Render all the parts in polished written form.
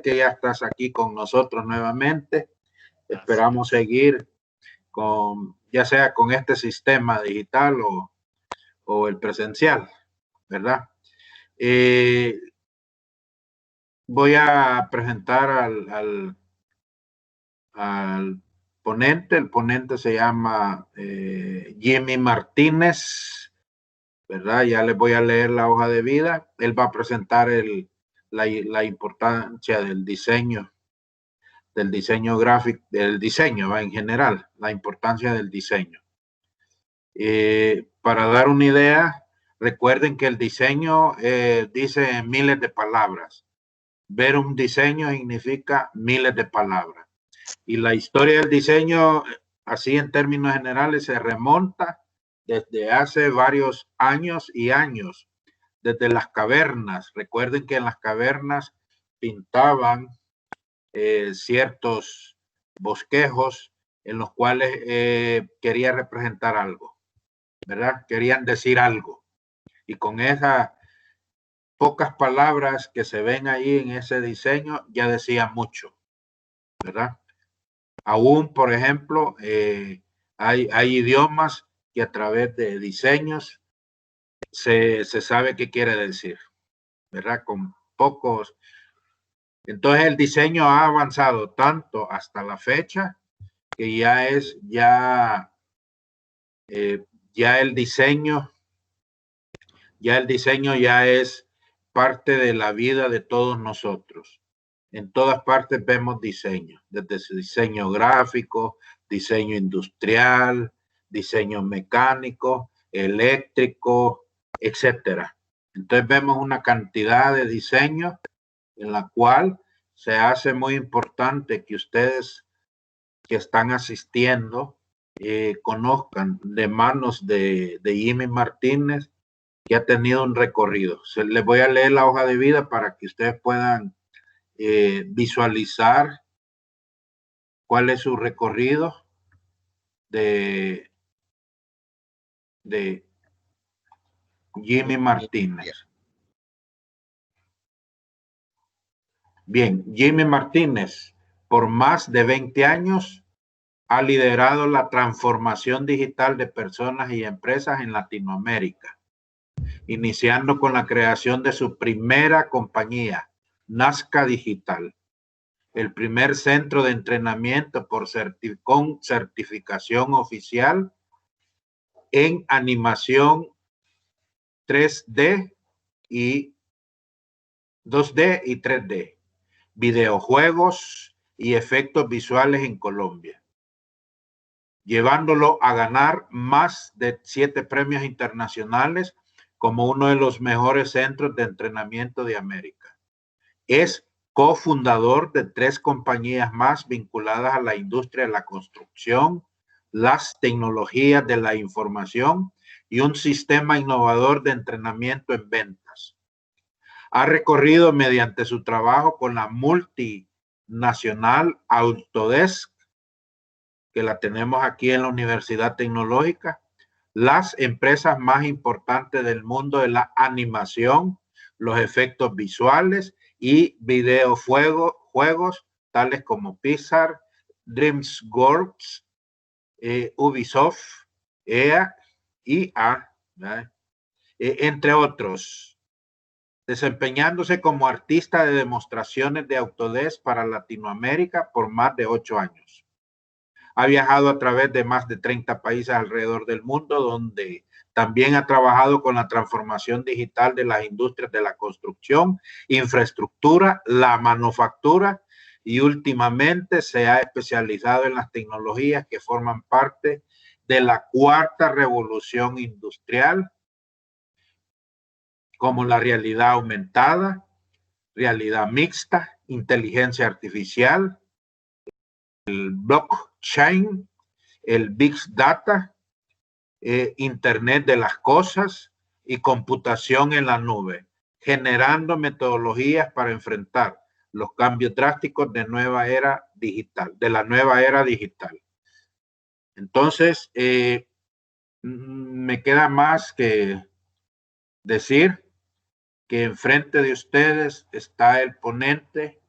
que ya estás aquí con nosotros nuevamente. Esperamos seguir con, ya sea con este sistema digital o el presencial, ¿verdad? Voy a presentar al ponente. El ponente se llama Jimmy Martínez, ¿verdad? Ya les voy a leer la hoja de vida. Él va a presentar la importancia del diseño gráfico, del diseño en general, la importancia del diseño. Para dar una idea, recuerden que el diseño dice miles de palabras. Ver un diseño significa miles de palabras. Y la historia del diseño, así en términos generales, se remonta desde hace varios años y años, desde las cavernas. Recuerden que en las cavernas pintaban ciertos bosquejos en los cuales quería representar algo, ¿verdad? Querían decir algo. Y con esas pocas palabras que se ven ahí en ese diseño, ya decía mucho, ¿verdad? Aún, por ejemplo, hay idiomas que a través de diseños se sabe qué quiere decir, ¿verdad? Con pocos. Entonces el diseño ha avanzado tanto hasta la fecha que ya el diseño ya es parte de la vida de todos nosotros. En todas partes vemos diseño, desde diseño gráfico, diseño industrial, diseño mecánico, eléctrico, etcétera. Entonces vemos una cantidad de diseños en la cual se hace muy importante que ustedes que están asistiendo conozcan de manos de Jimmy Martínez, que ha tenido un recorrido. Les voy a leer la hoja de vida para que ustedes puedan visualizar cuál es su recorrido de Jimmy Martínez. Bien, Jimmy Martínez, por más de 20 años, ha liderado la transformación digital de personas y empresas en Latinoamérica, iniciando con la creación de su primera compañía, Nazca Digital, el primer centro de entrenamiento con certificación oficial en animación 3D y 2D y 3D, videojuegos y efectos visuales en Colombia, llevándolo a ganar más de 7 premios internacionales como uno de los mejores centros de entrenamiento de América. Es cofundador de 3 compañías más vinculadas a la industria de la construcción, las tecnologías de la información y un sistema innovador de entrenamiento en ventas. Ha recorrido mediante su trabajo con la multinacional Autodesk, que la tenemos aquí en la Universidad Tecnológica, las empresas más importantes del mundo de la animación, los efectos visuales y videojuegos tales como Pixar, DreamWorks, Ubisoft, EA, entre otros, desempeñándose como artista de demostraciones de Autodesk para Latinoamérica por más de 8 años. Ha viajado a través de más de 30 países alrededor del mundo, donde también ha trabajado con la transformación digital de las industrias de la construcción, infraestructura, la manufactura y últimamente se ha especializado en las tecnologías que forman parte de la cuarta revolución industrial, como la realidad aumentada, realidad mixta, inteligencia artificial, el blockchain, el Big Data, Internet de las cosas y computación en la nube, generando metodologías para enfrentar los cambios drásticos de la nueva era digital. Entonces, me queda más que decir que enfrente de ustedes está el ponente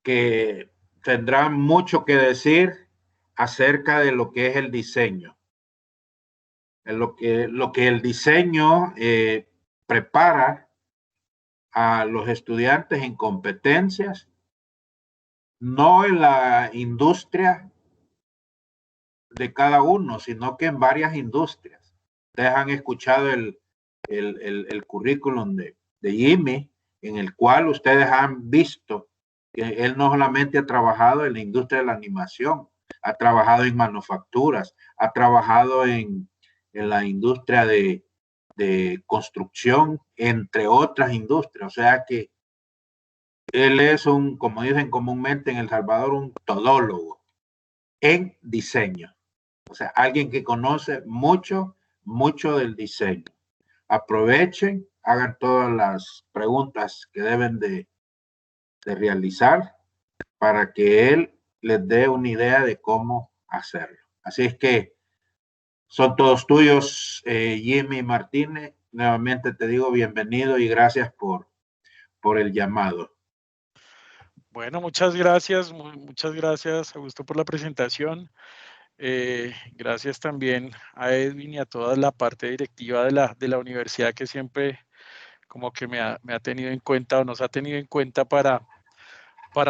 que tendrá mucho que decir acerca de lo que es el diseño. Lo que el diseño prepara a los estudiantes en competencias, no en la industria de cada uno, sino que en varias industrias. Ustedes han escuchado el currículum de Jimmy, en el cual ustedes han visto que él no solamente ha trabajado en la industria de la animación, ha trabajado en manufacturas, ha trabajado en la industria de construcción, entre otras industrias. O sea que él es un, como dicen comúnmente en El Salvador, un todólogo en diseño. O sea, alguien que conoce mucho, mucho del diseño. Aprovechen, hagan todas las preguntas que deben de realizar para que él les dé una idea de cómo hacerlo. Así es que son todos tuyos, Jimmy Martínez. Nuevamente te digo bienvenido y gracias por el llamado. Bueno, muchas gracias, Augusto, por la presentación. Gracias también a Edwin y a toda la parte directiva de la universidad que siempre como que me ha tenido en cuenta o nos ha tenido en cuenta para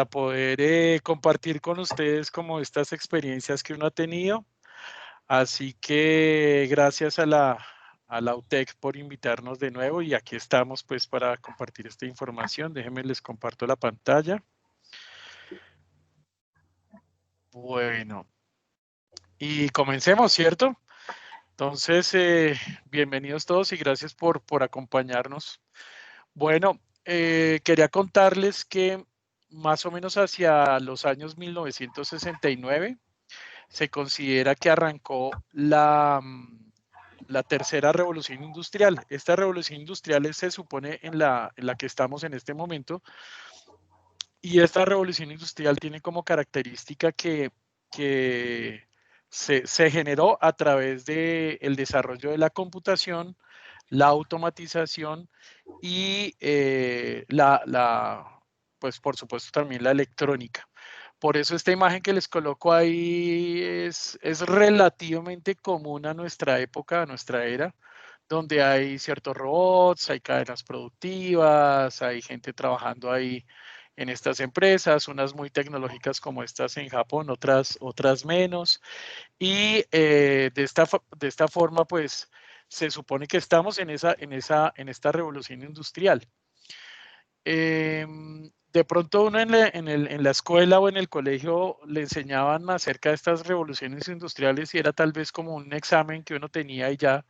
poder compartir con ustedes como estas experiencias que uno ha tenido. Así que gracias a la UTEC por invitarnos de nuevo y aquí estamos pues para compartir esta información. Déjenme les comparto la pantalla. Bueno, y comencemos, ¿cierto? Entonces, bienvenidos todos y gracias por acompañarnos. Bueno, quería contarles que más o menos hacia los años 1969 se considera que arrancó la tercera revolución industrial. Esta revolución industrial se supone en la que estamos en este momento, y esta revolución industrial tiene como característica que se generó a través del desarrollo de la computación, la automatización y pues por supuesto también la electrónica. Por eso esta imagen que les coloco ahí es relativamente común a nuestra época, a nuestra era, donde hay ciertos robots, hay cadenas productivas, hay gente trabajando ahí en estas empresas, unas muy tecnológicas como estas en Japón, otras menos. Y de esta forma, pues, se supone que estamos en esta revolución industrial. De pronto uno en la escuela o en el colegio le enseñaban acerca de estas revoluciones industriales y era tal vez como un examen que uno tenía y ya,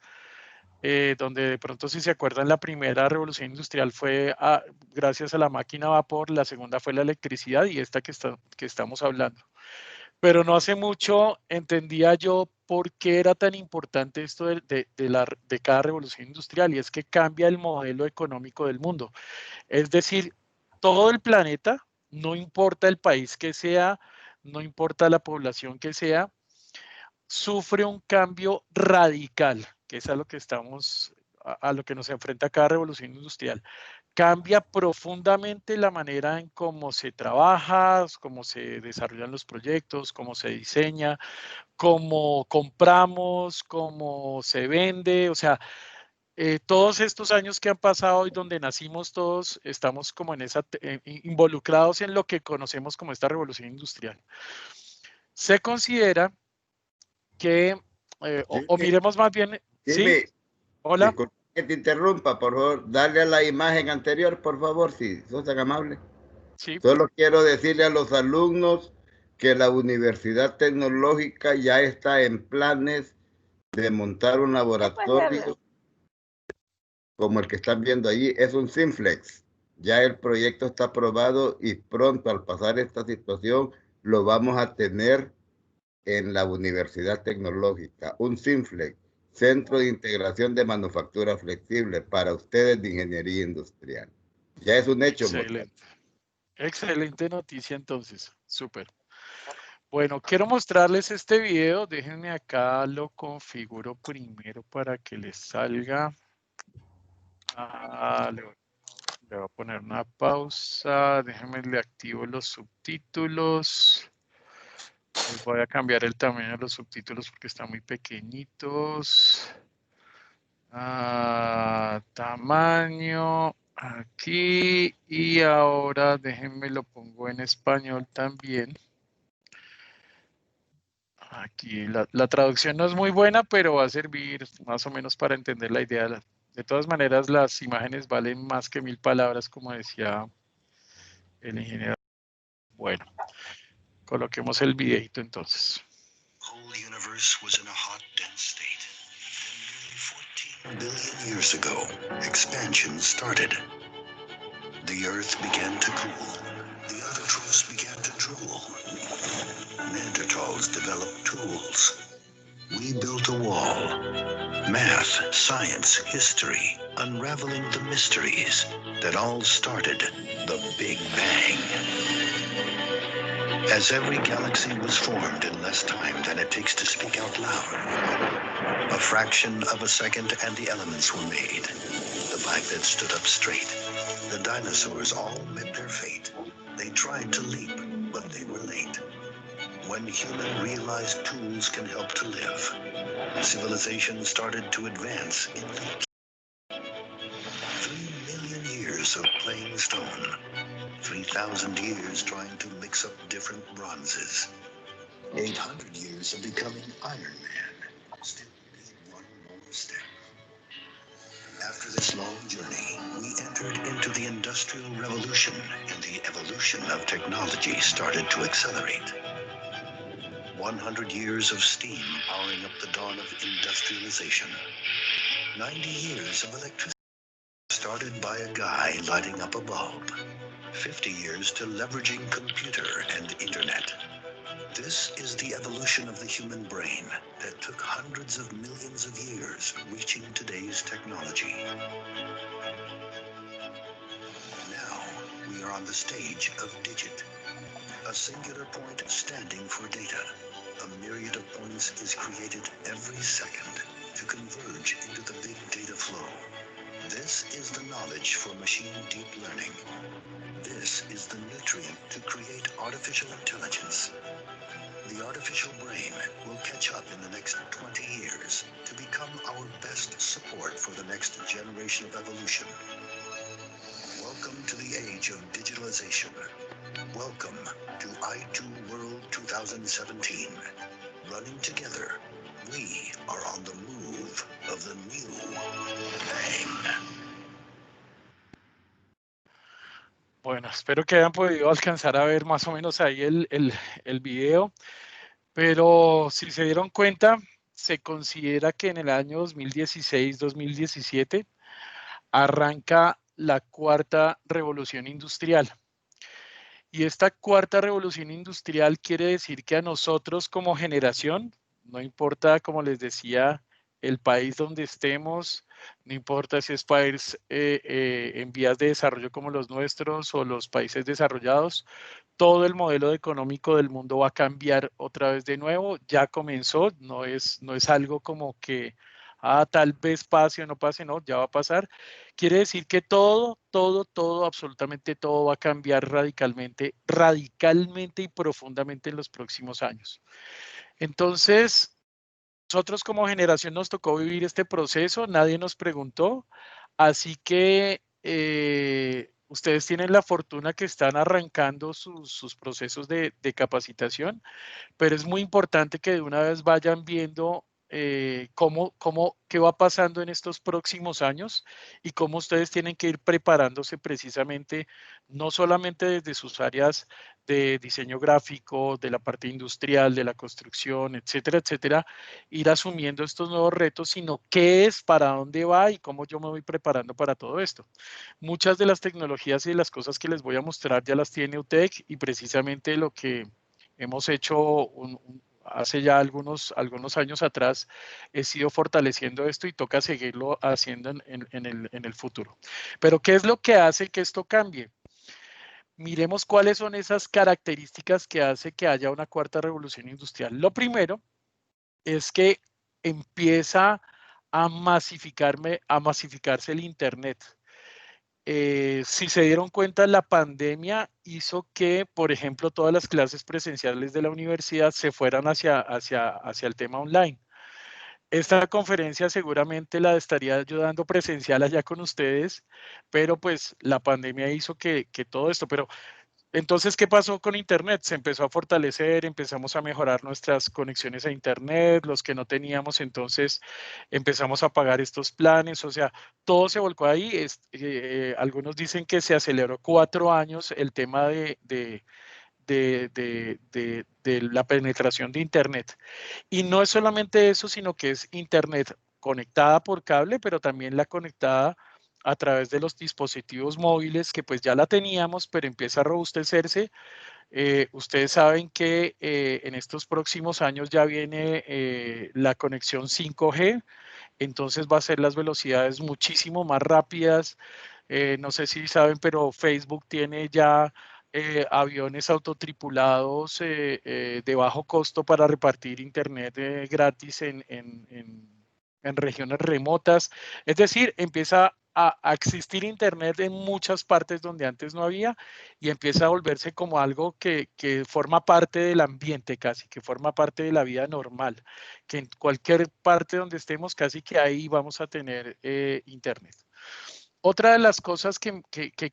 donde de pronto, si se acuerdan, la primera revolución industrial fue gracias a la máquina a vapor, la segunda fue la electricidad y esta que estamos hablando. Pero no hace mucho entendía yo por qué era tan importante esto de cada revolución industrial, y es que cambia el modelo económico del mundo. Es decir, todo el planeta, no importa el país que sea, no importa la población que sea, sufre un cambio radical, que es a lo que a lo que nos enfrenta cada revolución industrial. Cambia profundamente la manera en cómo se trabaja, cómo se desarrollan los proyectos, cómo se diseña, cómo compramos, cómo se vende. O sea, todos estos años que han pasado y donde nacimos todos, estamos como involucrados en lo que conocemos como esta revolución industrial. Se considera que, o miremos más bien, ¿sí? Hola. Disculpe que te interrumpa, por favor, dale a la imagen anterior, por favor, si sos tan amable. Sí. Solo quiero decirle a los alumnos que la Universidad Tecnológica ya está en planes de montar un laboratorio como el que están viendo allí. Es un Simplex. Ya el proyecto está aprobado y pronto, al pasar esta situación, lo vamos a tener en la Universidad Tecnológica. Un Simplex, Centro de Integración de Manufactura Flexible para ustedes de Ingeniería Industrial. Ya es un hecho. Excelente. Excelente noticia entonces. Súper. Bueno, quiero mostrarles este video. Déjenme acá, lo configuro primero para que les salga. Le voy a poner una pausa, déjenme le activo los subtítulos. Les voy a cambiar el tamaño de los subtítulos porque están muy pequeñitos. Tamaño aquí y ahora déjenme lo pongo en español también. Aquí la traducción no es muy buena, pero va a servir más o menos para entender la idea. De todas maneras, las imágenes valen más que 1000 palabras, como decía el ingeniero. Bueno, coloquemos el videito entonces. Whole universe was in a hot, dense state. And nearly 14 billion years ago, expansion started. The Earth began to cool. The autotrophs began to drool. Neanderthals developed tools. We built a wall. Math, science, history, unraveling the mysteries that all started the Big Bang. As every galaxy was formed in less time than it takes to speak out loud, a fraction of a second and the elements were made. The bipeds stood up straight. The dinosaurs all met their fate. They tried to leap, but they were late. When human realized tools can help to live, civilization started to advance in leaps. 3 million years of playing stone. 3,000 years trying to mix up different bronzes. 800 years of becoming Iron Man. Still need one more step. After this long journey, we entered into the Industrial Revolution, and the evolution of technology started to accelerate. 100 years of steam powering up the dawn of industrialization. 90 years of electricity started by a guy lighting up a bulb. 50 years to leveraging computer and internet. This is the evolution of the human brain that took hundreds of millions of years reaching today's technology. Now we are on the stage of digit, a singular point standing for data. A myriad of points is created every second to converge into the big data flow. This is the knowledge for machine deep learning. This is the nutrient to create artificial intelligence. The artificial brain will catch up in the next 20 years to become our best support for the next generation of evolution. Welcome to the age of digitalization. Welcome to I2 World 2017. Running together, we are on the move of the new bang. Bueno, espero que hayan podido alcanzar a ver más o menos ahí el video, pero si se dieron cuenta, se considera que en el año 2016-2017 arranca la cuarta revolución industrial. Y esta cuarta revolución industrial quiere decir que a nosotros como generación, no importa, como les decía, el país donde estemos, no importa si es país en vías de desarrollo como los nuestros o los países desarrollados, todo el modelo económico del mundo va a cambiar otra vez de nuevo. Ya comenzó, no es algo como que tal vez pase o no pase, no, ya va a pasar. Quiere decir que todo, absolutamente todo va a cambiar radicalmente y profundamente en los próximos años. Entonces, nosotros como generación nos tocó vivir este proceso, nadie nos preguntó, así que ustedes tienen la fortuna que están arrancando sus procesos de capacitación, pero es muy importante que de una vez vayan viendo qué va pasando en estos próximos años y cómo ustedes tienen que ir preparándose precisamente, no solamente desde sus áreas de diseño gráfico, de la parte industrial, de la construcción, etcétera, etcétera, ir asumiendo estos nuevos retos, sino qué es, para dónde va y cómo yo me voy preparando para todo esto. Muchas de las tecnologías y de las cosas que les voy a mostrar ya las tiene UTEC y precisamente lo que hemos hecho hace ya algunos años atrás, he sido fortaleciendo esto y toca seguirlo haciendo en el futuro. Pero, ¿qué es lo que hace que esto cambie? Miremos cuáles son esas características que hace que haya una cuarta revolución industrial. Lo primero es que empieza a masificarse el Internet. si se dieron cuenta, la pandemia hizo que, por ejemplo, todas las clases presenciales de la universidad se fueran hacia el tema online. Esta conferencia seguramente la estaría ayudando presencial allá con ustedes, pero pues la pandemia hizo que todo esto, pero entonces, ¿qué pasó con Internet? Se empezó a fortalecer, empezamos a mejorar nuestras conexiones a Internet, los que no teníamos, entonces empezamos a pagar estos planes, o sea, todo se volcó ahí. Algunos dicen que se aceleró 4 años el tema de la penetración de Internet. Y no es solamente eso, sino que es Internet conectada por cable, pero también la conectada a través de los dispositivos móviles, que pues ya la teníamos, pero empieza a robustecerse. Ustedes saben que en estos próximos años ya viene la conexión 5G, entonces va a ser las velocidades muchísimo más rápidas. No sé si saben, pero Facebook tiene ya aviones autotripulados de bajo costo para repartir internet gratis en regiones remotas. Es decir, empieza a existir internet en muchas partes donde antes no había y empieza a volverse como algo que forma parte del ambiente casi, que forma parte de la vida normal, que en cualquier parte donde estemos casi que ahí vamos a tener internet. Otra de las cosas que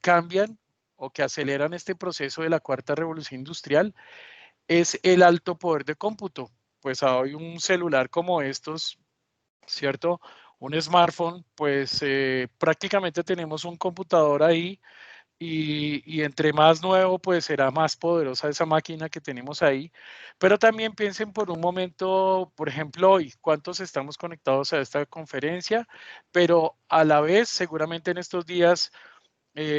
cambian o que aceleran este proceso de la cuarta revolución industrial es el alto poder de cómputo. Pues hoy un celular como estos, ¿cierto? Un smartphone, pues prácticamente tenemos un computador ahí y entre más nuevo, pues será más poderosa esa máquina que tenemos ahí. Pero también piensen por un momento, por ejemplo, hoy, cuántos estamos conectados a esta conferencia, pero a la vez, seguramente en estos días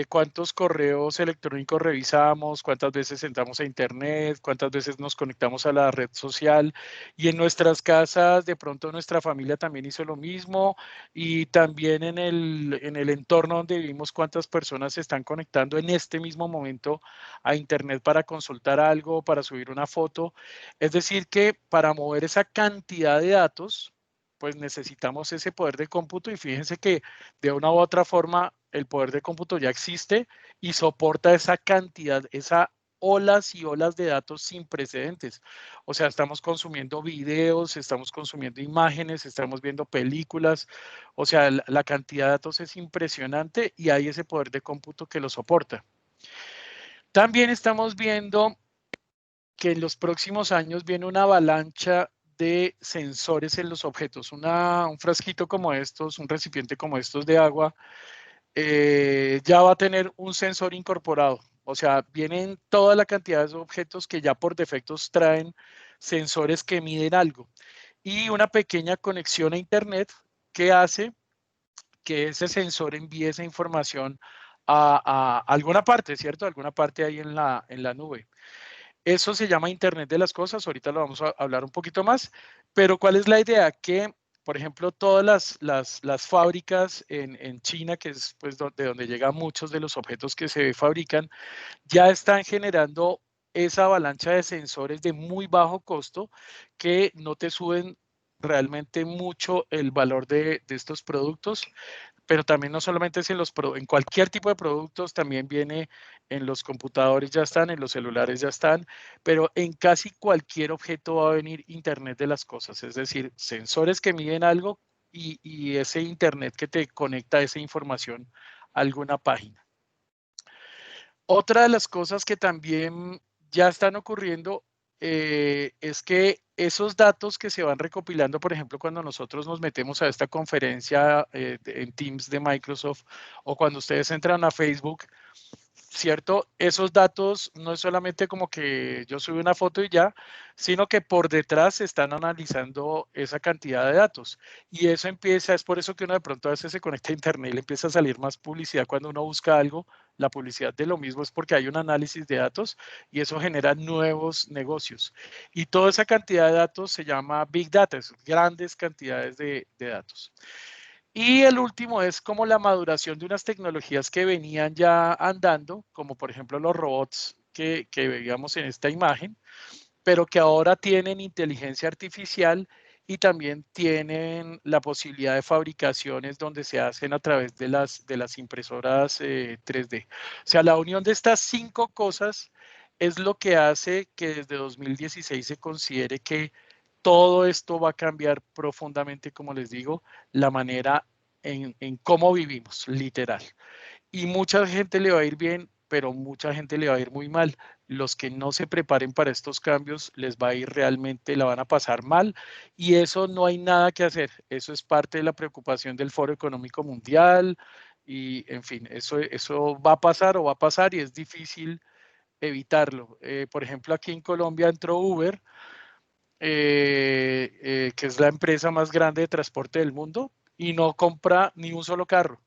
cuántos correos electrónicos revisamos, cuántas veces entramos a internet, cuántas veces nos conectamos a la red social y en nuestras casas de pronto nuestra familia también hizo lo mismo y también en el entorno donde vivimos cuántas personas se están conectando en este mismo momento a internet para consultar algo, para subir una foto. Es decir que para mover esa cantidad de datos, pues necesitamos ese poder de cómputo y fíjense que de una u otra forma el poder de cómputo ya existe y soporta esa cantidad, esas olas y olas de datos sin precedentes. O sea, estamos consumiendo videos, estamos consumiendo imágenes, estamos viendo películas. O sea, la cantidad de datos es impresionante y hay ese poder de cómputo que lo soporta. También estamos viendo que en los próximos años viene una avalancha de sensores en los objetos. Un frasquito como estos, un recipiente como estos de agua, ya va a tener un sensor incorporado. O sea, vienen toda la cantidad de objetos que ya por defectos traen sensores que miden algo. Y una pequeña conexión a Internet que hace que ese sensor envíe esa información a alguna parte, ¿cierto? Alguna parte ahí en la nube. Eso se llama Internet de las cosas, ahorita lo vamos a hablar un poquito más, pero ¿cuál es la idea? Que, por ejemplo, todas las fábricas en China, que es pues, de donde llegan muchos de los objetos que se fabrican, ya están generando esa avalancha de sensores de muy bajo costo que no te suben realmente mucho el valor de estos productos, pero también no solamente es en cualquier tipo de productos, también viene en los computadores ya están, en los celulares ya están, pero en casi cualquier objeto va a venir Internet de las cosas, es decir, sensores que miden algo y ese Internet que te conecta esa información a alguna página. Otra de las cosas que también ya están ocurriendo es que esos datos que se van recopilando, por ejemplo, cuando nosotros nos metemos a esta conferencia en Teams de Microsoft o cuando ustedes entran a Facebook, ¿cierto? Esos datos no es solamente como que yo subo una foto y ya, sino que por detrás se están analizando esa cantidad de datos. Y eso empieza, es por eso que uno de pronto a veces se conecta a internet y le empieza a salir más publicidad cuando uno busca algo. La publicidad de lo mismo es porque hay un análisis de datos y eso genera nuevos negocios. Y toda esa cantidad de datos se llama Big Data, grandes cantidades de datos. Y el último es como la maduración de unas tecnologías que venían ya andando, como por ejemplo los robots que veíamos en esta imagen, pero que ahora tienen inteligencia artificial y también tienen la posibilidad de fabricaciones donde se hacen a través de las impresoras 3D. O sea, la unión de estas 5 cosas es lo que hace que desde 2016 se considere que todo esto va a cambiar profundamente, como les digo, la manera en cómo vivimos, literal. Y mucha gente le va a ir bien, pero mucha gente le va a ir muy mal. Los que no se preparen para estos cambios les va a ir realmente, la van a pasar mal. Y eso no hay nada que hacer. Eso es parte de la preocupación del Foro Económico Mundial. Y, en fin, eso va a pasar o va a pasar y es difícil evitarlo. Por ejemplo, aquí en Colombia entró Uber, que es la empresa más grande de transporte del mundo, y no compra ni un solo carro.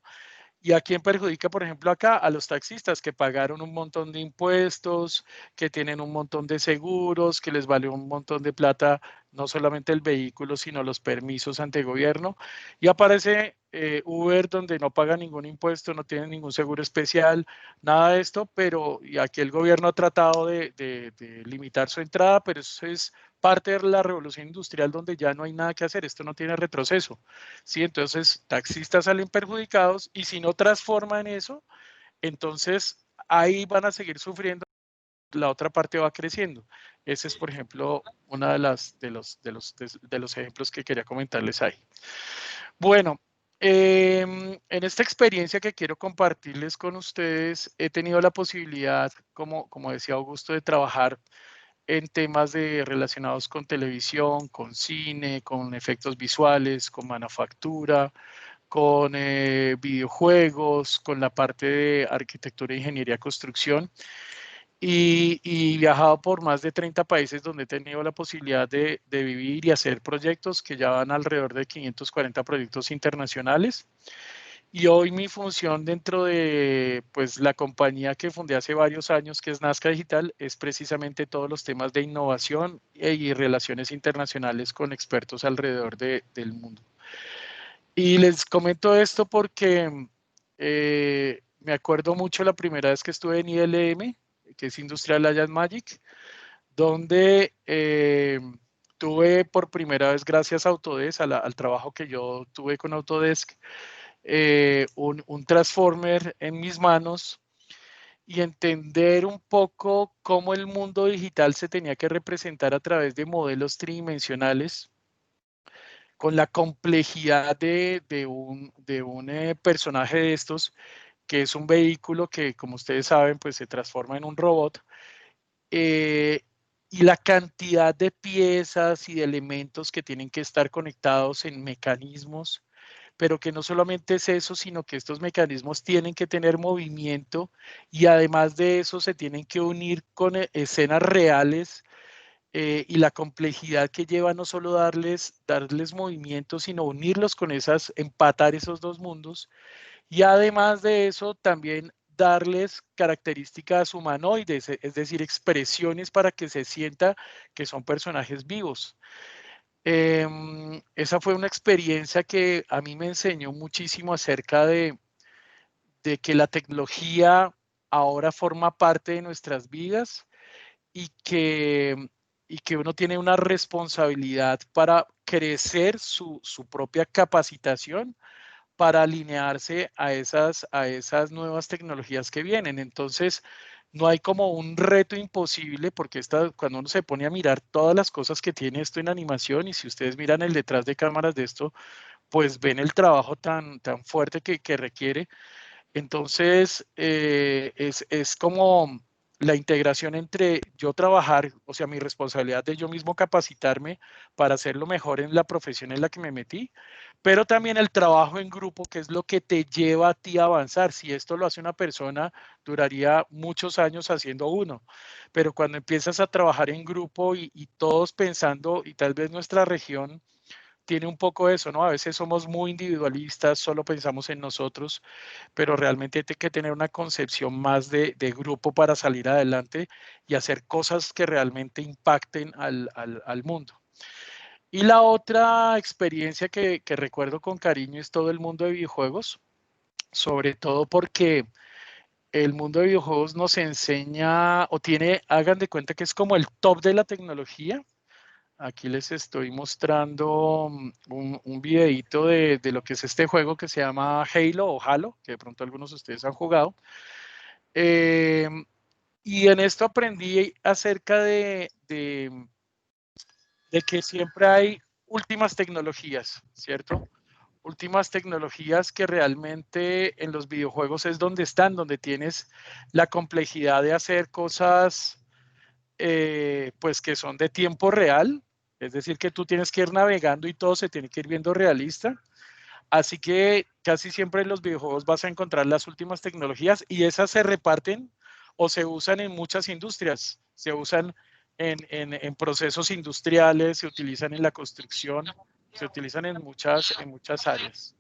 ¿Y a quién perjudica, por ejemplo, acá? A los taxistas que pagaron un montón de impuestos, que tienen un montón de seguros, que les vale un montón de plata, no solamente el vehículo, sino los permisos ante gobierno. Y aparece Uber donde no paga ningún impuesto, no tiene ningún seguro especial, nada de esto, pero y aquí el gobierno ha tratado de limitar su entrada, pero eso es parte de la revolución industrial donde ya no hay nada que hacer, esto no tiene retroceso. ¿Sí? Entonces, taxistas salen perjudicados y si no transforman eso, entonces ahí van a seguir sufriendo, la otra parte va creciendo. Ese es, por ejemplo, una de los ejemplos que quería comentarles ahí. Bueno, en esta experiencia que quiero compartirles con ustedes, he tenido la posibilidad, como decía Augusto, de trabajar en temas relacionados con televisión, con cine, con efectos visuales, con manufactura, con videojuegos, con la parte de arquitectura, ingeniería, construcción. Y viajado por más de 30 países donde he tenido la posibilidad de vivir y hacer proyectos que ya van alrededor de 540 proyectos internacionales. Y hoy mi función dentro de pues, la compañía que fundé hace varios años, que es Nazca Digital, es precisamente todos los temas de innovación y relaciones internacionales con expertos alrededor del mundo. Y les comento esto porque me acuerdo mucho la primera vez que estuve en ILM, que es Industrial Light and Magic, donde tuve por primera vez, gracias a Autodesk, al trabajo que yo tuve con Autodesk, un transformer en mis manos y entender un poco cómo el mundo digital se tenía que representar a través de modelos tridimensionales, con la complejidad de un personaje de estos, que es un vehículo que, como ustedes saben, pues se transforma en un robot, eh, y la cantidad de piezas y de elementos que tienen que estar conectados en mecanismos, pero que no solamente es eso, sino que estos mecanismos tienen que tener movimiento y además de eso se tienen que unir con escenas reales, y la complejidad que lleva no solo darles movimiento, sino unirlos con empatar esos dos mundos. Y además de eso, también darles características humanoides, es decir, expresiones para que se sienta que son personajes vivos. Esa fue una experiencia que a mí me enseñó muchísimo acerca de que la tecnología ahora forma parte de nuestras vidas y que uno tiene una responsabilidad para crecer su propia capacitación para alinearse a esas nuevas tecnologías que vienen. Entonces, no hay como un reto imposible porque cuando uno se pone a mirar todas las cosas que tiene esto en animación y si ustedes miran el detrás de cámaras de esto, pues ven el trabajo tan fuerte que requiere. Entonces, es como la integración entre yo trabajar, o sea, mi responsabilidad de yo mismo capacitarme para hacerlo mejor en la profesión en la que me metí, pero también el trabajo en grupo, que es lo que te lleva a ti a avanzar. Si esto lo hace una persona, duraría muchos años haciendo uno, pero cuando empiezas a trabajar en grupo y todos pensando, y tal vez nuestra región tiene un poco eso, ¿no? A veces somos muy individualistas, solo pensamos en nosotros, pero realmente hay que tener una concepción más de grupo para salir adelante y hacer cosas que realmente impacten al mundo. Y la otra experiencia que recuerdo con cariño es todo el mundo de videojuegos, sobre todo porque el mundo de videojuegos nos enseña o hagan de cuenta que es como el top de la tecnología. Aquí les estoy mostrando un videito de lo que es este juego que se llama Halo o Halo, que de pronto algunos de ustedes han jugado. Y en esto aprendí acerca de que siempre hay últimas tecnologías, ¿cierto? Últimas tecnologías que realmente en los videojuegos es donde están, donde tienes la complejidad de hacer cosas pues que son de tiempo real, es decir, que tú tienes que ir navegando y todo se tiene que ir viendo realista. Así que casi siempre en los videojuegos vas a encontrar las últimas tecnologías y esas se reparten o se usan en muchas industrias. Se usan en procesos industriales, se utilizan en la construcción, se utilizan en muchas áreas.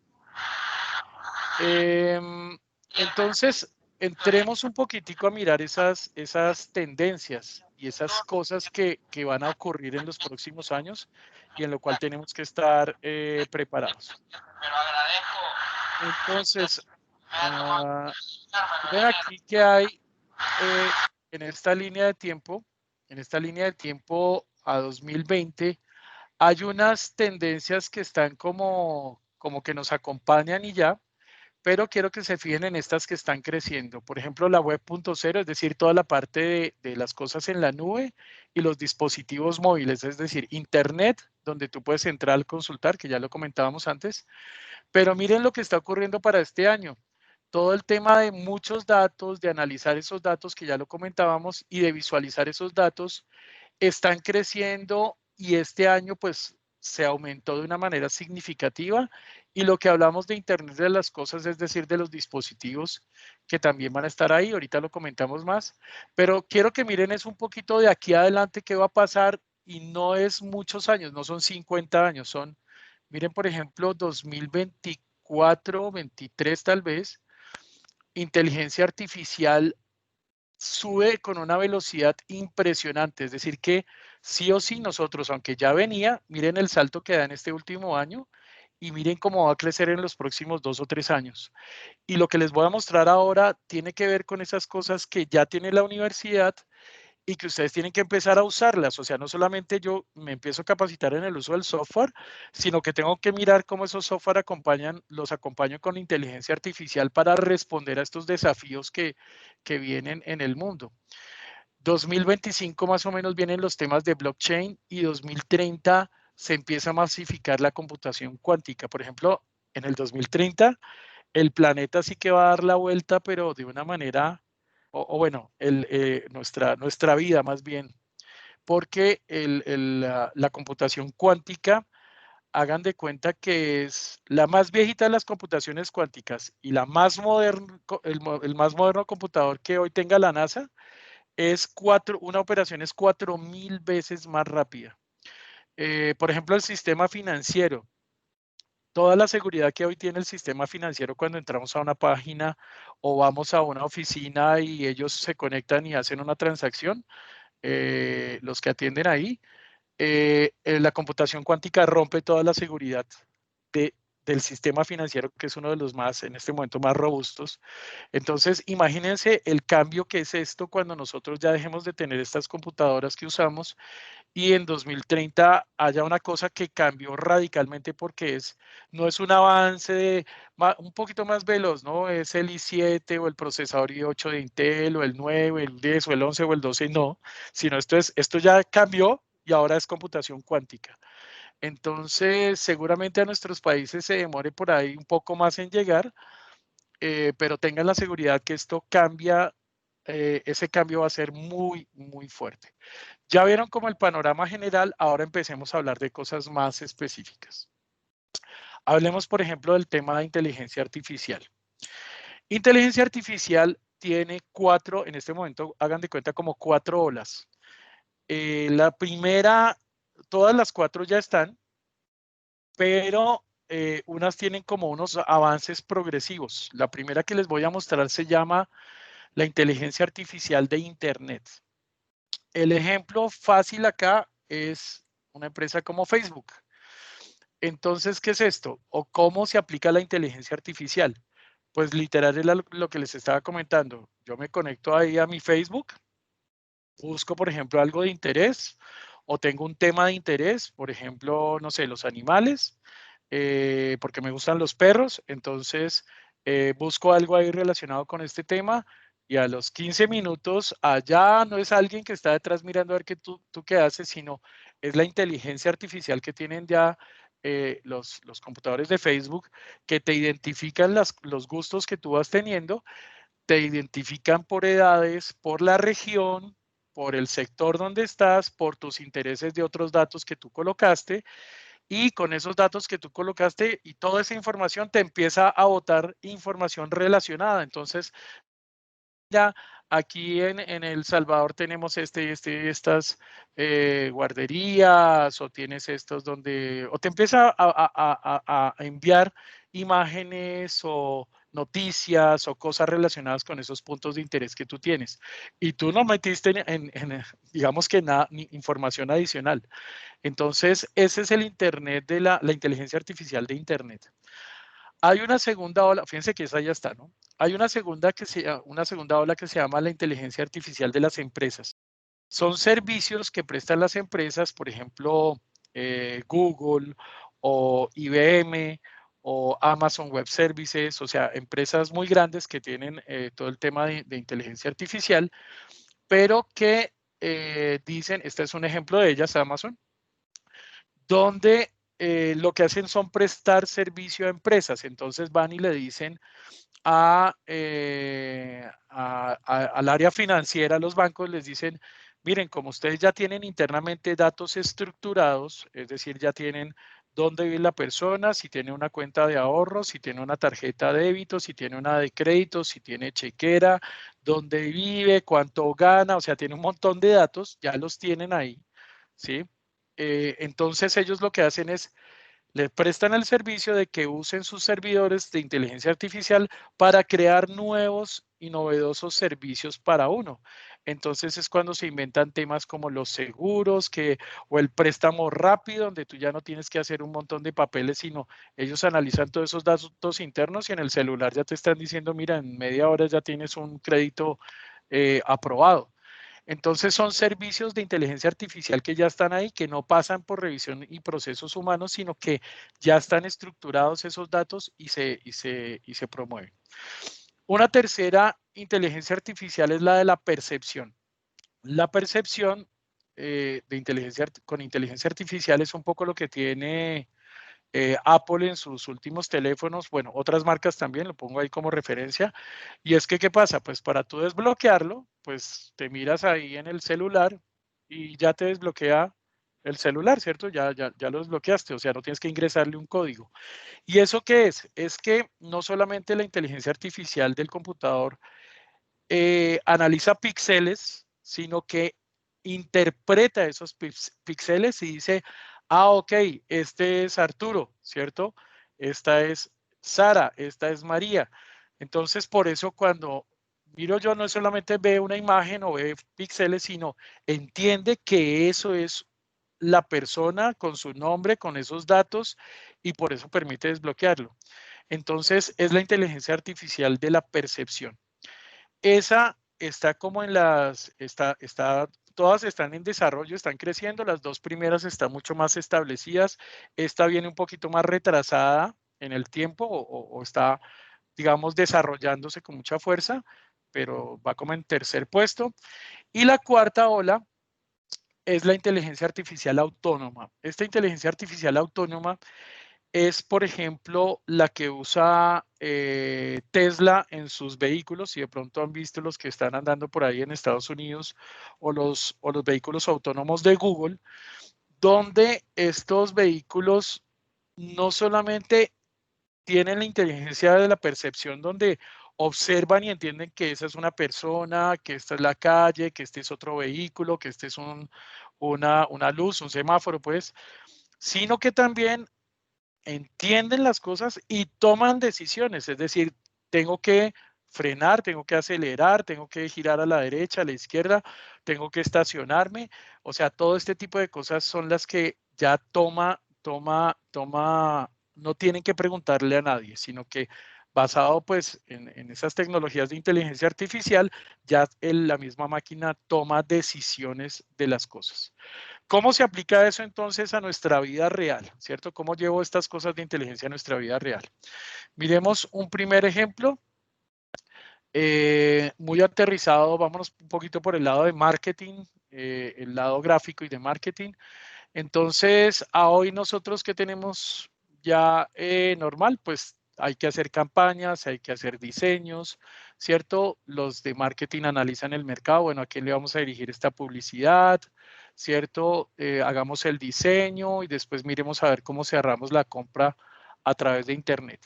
Entonces, entremos un poquitico a mirar esas tendencias y esas cosas que van a ocurrir en los próximos años y en lo cual tenemos que estar preparados. Entonces, ven aquí que hay en esta línea de tiempo, a 2020, hay unas tendencias que están como que nos acompañan y ya, pero quiero que se fijen en estas que están creciendo. Por ejemplo, la web 0.0, es decir, toda la parte de las cosas en la nube y los dispositivos móviles, es decir, Internet, donde tú puedes entrar al consultar, que ya lo comentábamos antes. Pero miren lo que está ocurriendo para este año. Todo el tema de muchos datos, de analizar esos datos que ya lo comentábamos y de visualizar esos datos, están creciendo y este año pues se aumentó de una manera significativa y lo que hablamos de Internet de las cosas, es decir, de los dispositivos que también van a estar ahí, ahorita lo comentamos más, pero quiero que miren es un poquito de aquí adelante qué va a pasar y no es muchos años, no son 50 años, son, miren por ejemplo, 2024, 23 tal vez, inteligencia artificial sube con una velocidad impresionante, es decir que sí o sí nosotros, aunque ya venía, miren el salto que da en este último año y miren cómo va a crecer en los próximos 2 o 3 años. Y lo que les voy a mostrar ahora tiene que ver con esas cosas que ya tiene la universidad y que ustedes tienen que empezar a usarlas. O sea, no solamente yo me empiezo a capacitar en el uso del software, sino que tengo que mirar cómo esos software los acompaño con inteligencia artificial para responder a estos desafíos que vienen en el mundo. 2025 más o menos vienen los temas de blockchain y 2030 se empieza a masificar la computación cuántica. Por ejemplo, en el 2030 el planeta sí que va a dar la vuelta, pero de una manera, o bueno, nuestra vida más bien, porque la computación cuántica, hagan de cuenta que es la más viejita de las computaciones cuánticas y la más moderno, el más moderno computador que hoy tenga la NASA, una operación es 4000 veces más rápida. Por ejemplo, el sistema financiero. Toda la seguridad que hoy tiene el sistema financiero cuando entramos a una página o vamos a una oficina y ellos se conectan y hacen una transacción, los que atienden ahí, la computación cuántica rompe toda la seguridad del sistema financiero, que es uno de los más, en este momento, más robustos. Entonces, imagínense el cambio que es esto cuando nosotros ya dejemos de tener estas computadoras que usamos y en 2030 haya una cosa que cambió radicalmente porque no es un avance un poquito más veloz, ¿no? Es el i7 o el procesador i8 de Intel o el 9, el 10 o el 11 o el 12, no, sino esto ya cambió y ahora es computación cuántica. Entonces, seguramente a nuestros países se demore por ahí un poco más en llegar, pero tengan la seguridad que esto cambia, ese cambio va a ser muy, muy fuerte. Ya vieron como el panorama general, ahora empecemos a hablar de cosas más específicas. Hablemos, por ejemplo, del tema de inteligencia artificial. Inteligencia artificial tiene en este momento, hagan de cuenta como 4 olas. La primera, todas las 4 ya están, pero unas tienen como unos avances progresivos. La primera que les voy a mostrar se llama la inteligencia artificial de Internet. El ejemplo fácil acá es una empresa como Facebook. Entonces, ¿qué es esto? ¿O cómo se aplica la inteligencia artificial? Pues literal es lo que les estaba comentando. Yo me conecto ahí a mi Facebook, busco, por ejemplo, algo de interés o tengo un tema de interés, por ejemplo, no sé, los animales, porque me gustan los perros, entonces busco algo ahí relacionado con este tema y a los 15 minutos allá no es alguien que está detrás mirando a ver tú qué haces, sino es la inteligencia artificial que tienen ya los computadores de Facebook, que te identifican los gustos que tú vas teniendo, te identifican por edades, por la región, por el sector donde estás, por tus intereses de otros datos que tú colocaste, y con esos datos que tú colocaste y toda esa información te empieza a botar información relacionada. Entonces, ya aquí en El Salvador tenemos estas guarderías, o tienes estos donde, o te empieza a enviar imágenes o noticias o cosas relacionadas con esos puntos de interés que tú tienes. Y tú no metiste digamos que nada, ni información adicional. Entonces, ese es el Internet de la inteligencia artificial de Internet. Hay una segunda ola, fíjense que esa ya está, ¿no? Hay una segunda ola que se llama la inteligencia artificial de las empresas. Son servicios que prestan las empresas, por ejemplo, Google o IBM o Amazon Web Services, o sea, empresas muy grandes que tienen todo el tema de inteligencia artificial, pero que dicen, este es un ejemplo de ellas, Amazon, donde lo que hacen son prestar servicio a empresas. Entonces van y le dicen al área financiera, a los bancos, les dicen, miren, como ustedes ya tienen internamente datos estructurados, es decir, ya tienen dónde vive la persona, si tiene una cuenta de ahorro, si tiene una tarjeta de débito, si tiene una de crédito, si tiene chequera, dónde vive, cuánto gana, o sea, tiene un montón de datos, ya los tienen ahí, ¿sí? Entonces ellos lo que hacen es, le prestan el servicio de que usen sus servidores de inteligencia artificial para crear nuevos y novedosos servicios para uno. Entonces es cuando se inventan temas como los seguros, o el préstamo rápido, donde tú ya no tienes que hacer un montón de papeles, sino ellos analizan todos esos datos internos y en el celular ya te están diciendo, mira, en media hora ya tienes un crédito aprobado. Entonces son servicios de inteligencia artificial que ya están ahí, que no pasan por revisión y procesos humanos, sino que ya están estructurados esos datos y se promueven. Una tercera inteligencia artificial es la de la percepción. La percepción con inteligencia artificial es un poco lo que tiene Apple en sus últimos teléfonos, bueno, otras marcas también, lo pongo ahí como referencia, y es que, ¿qué pasa? Pues para tú desbloquearlo, pues te miras ahí en el celular y ya te desbloquea el celular, ¿cierto? Ya lo desbloqueaste, o sea, no tienes que ingresarle un código. ¿Y eso qué es? Es que no solamente la inteligencia artificial del computador analiza píxeles, sino que interpreta esos píxeles y dice, ah, ok, este es Arturo, ¿cierto? Esta es Sara, esta es María. Entonces, por eso cuando miro yo, no solamente ve una imagen o ve píxeles, sino entiende que eso es la persona con su nombre, con esos datos, y por eso permite desbloquearlo. Entonces, es la inteligencia artificial de la percepción. Esa está como todas están en desarrollo, están creciendo, las dos primeras están mucho más establecidas, esta viene un poquito más retrasada en el tiempo o está, digamos, desarrollándose con mucha fuerza, pero va como en tercer puesto. Y la cuarta ola es la inteligencia artificial autónoma. Esta inteligencia artificial autónoma es, por ejemplo, la que usa Tesla en sus vehículos. Si de pronto han visto los que están andando por ahí en Estados Unidos, o los vehículos autónomos de Google, donde estos vehículos no solamente tienen la inteligencia de la percepción, donde observan y entienden que esa es una persona, que esta es la calle, que este es otro vehículo, que este es una luz, un semáforo, pues, sino que también entienden las cosas y toman decisiones. Es decir, tengo que frenar, tengo que acelerar, tengo que girar a la derecha, a la izquierda, tengo que estacionarme. O sea, todo este tipo de cosas son las que ya no tienen que preguntarle a nadie, sino que basado pues en esas tecnologías de inteligencia artificial, ya la misma máquina toma decisiones de las cosas. ¿Cómo se aplica eso entonces a nuestra vida real? ¿Cierto? ¿Cómo llevo estas cosas de inteligencia a nuestra vida real? Miremos un primer ejemplo. Muy aterrizado, vámonos un poquito por el lado de marketing, el lado gráfico y de marketing. Entonces, a hoy nosotros que tenemos ya normal, pues hay que hacer campañas, hay que hacer diseños, ¿cierto? Los de marketing analizan el mercado, bueno, ¿a quién le vamos a dirigir esta publicidad? ¿Cierto? Hagamos el diseño y después miremos a ver cómo cerramos la compra a través de Internet.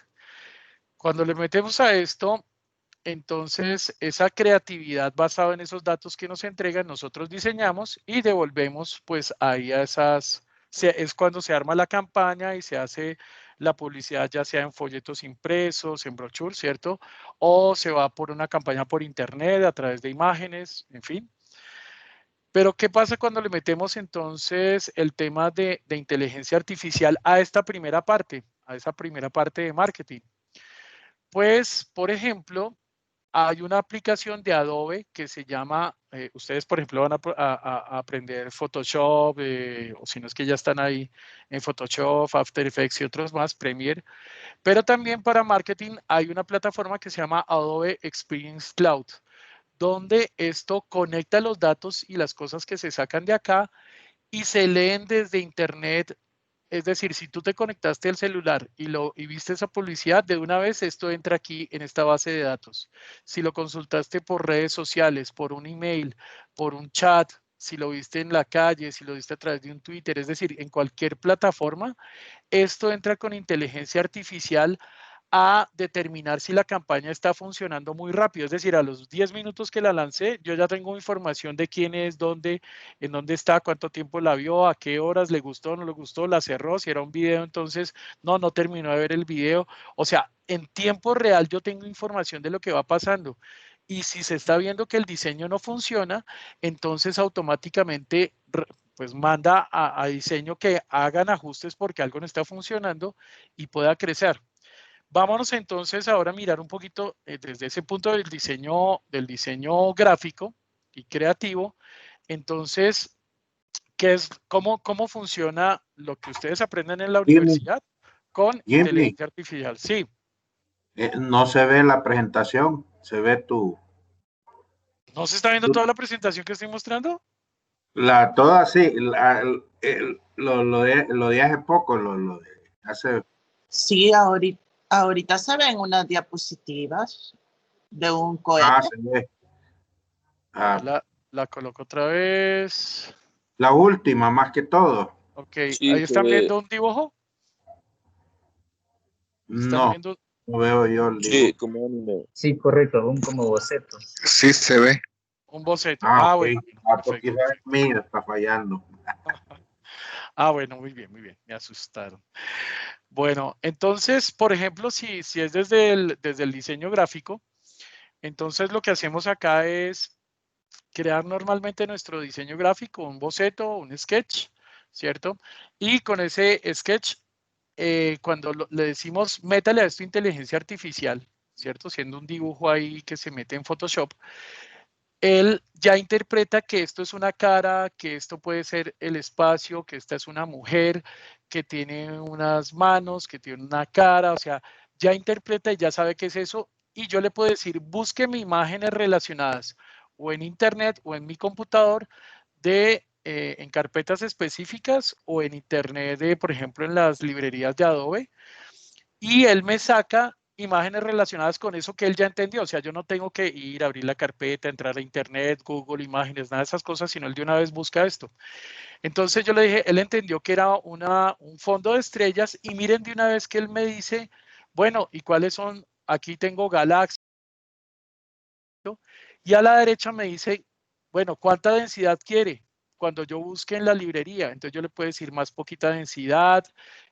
Cuando le metemos a esto, entonces, esa creatividad basada en esos datos que nos entregan, nosotros diseñamos y devolvemos pues ahí a esas, es cuando se arma la campaña y se hace la publicidad ya sea en folletos impresos, en brochures, ¿cierto? O se va por una campaña por internet a través de imágenes, en fin. Pero ¿qué pasa cuando le metemos entonces el tema de inteligencia artificial a esta primera parte, a esa primera parte de marketing? Pues, por ejemplo, hay una aplicación de Adobe que se llama, ustedes por ejemplo van a aprender Photoshop, o si no es que ya están ahí en Photoshop, After Effects y otros más, Premiere, pero también para marketing hay una plataforma que se llama Adobe Experience Cloud, donde esto conecta los datos y las cosas que se sacan de acá y se leen desde internet. Es decir, si tú te conectaste al celular y viste esa publicidad, de una vez esto entra aquí en esta base de datos. Si lo consultaste por redes sociales, por un email, por un chat, si lo viste en la calle, si lo viste a través de un Twitter, es decir, en cualquier plataforma, esto entra con inteligencia artificial a determinar si la campaña está funcionando muy rápido. Es decir, a los 10 minutos que la lancé, yo ya tengo información de quién es, dónde, en dónde está, cuánto tiempo la vio, a qué horas le gustó, no le gustó, la cerró, si era un video, entonces no terminó de ver el video. O sea, en tiempo real yo tengo información de lo que va pasando. Y si se está viendo que el diseño no funciona, entonces automáticamente pues manda a diseño que hagan ajustes porque algo no está funcionando y pueda crecer. Vámonos entonces ahora a mirar un poquito desde ese punto del diseño gráfico y creativo. Entonces, cómo funciona lo que ustedes aprenden en la universidad con Jimmy, inteligencia artificial? Sí. No se ve la presentación, se ve tu... ¿No se está viendo toda la presentación que estoy mostrando? Toda sí, lo de hace poco, lo de hace... Sí, ahorita se ven unas diapositivas de un cohete. se ve. La coloco otra vez. La última, más que todo. Ok, sí, ¿ahí están viendo un dibujo? No, viendo? no veo yo el dibujo. Sí, correcto, un como boceto. Sí se ve. Un boceto. Okay. Bueno. Porque es mío, está fallando. Bueno, muy bien, me asustaron. Bueno, entonces, por ejemplo, si es desde el diseño gráfico, entonces lo que hacemos acá es crear normalmente nuestro diseño gráfico, un boceto, un sketch, ¿cierto? Y con ese sketch, cuando le decimos, métale a esto inteligencia artificial, ¿cierto? Siendo un dibujo ahí que se mete en Photoshop, él ya interpreta que esto es una cara, que esto puede ser el espacio, que esta es una mujer, que tiene unas manos, que tiene una cara, o sea, ya interpreta y ya sabe qué es eso. Y yo le puedo decir, búsqueme imágenes relacionadas o en internet o en mi computador en carpetas específicas o en internet, por ejemplo, en las librerías de Adobe. Y él me saca imágenes relacionadas con eso que él ya entendió. O sea, yo no tengo que ir a abrir la carpeta, entrar a internet, Google, imágenes, nada de esas cosas, sino él de una vez busca esto. Entonces yo le dije, él entendió que era un fondo de estrellas y miren de una vez que él me dice, bueno, ¿y cuáles son? Aquí tengo galaxias. Y a la derecha me dice, bueno, ¿cuánta densidad quiere? Cuando yo busque en la librería, entonces yo le puedo decir más poquita densidad,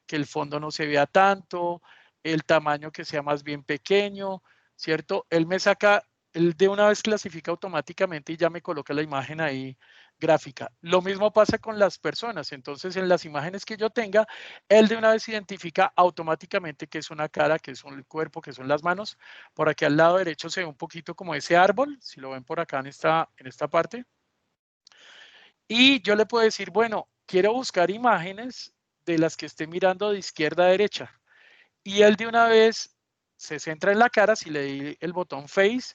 que el fondo no se vea tanto, el tamaño que sea más bien pequeño, ¿cierto? Él me saca, él de una vez clasifica automáticamente y ya me coloca la imagen ahí gráfica. Lo mismo pasa con las personas. Entonces, en las imágenes que yo tenga, él de una vez identifica automáticamente que es una cara, que es un cuerpo, que son las manos. Por aquí al lado derecho se ve un poquito como ese árbol, si lo ven por acá en esta parte. Y yo le puedo decir, bueno, quiero buscar imágenes de las que esté mirando de izquierda a derecha. Y él de una vez se centra en la cara, si le di el botón Face,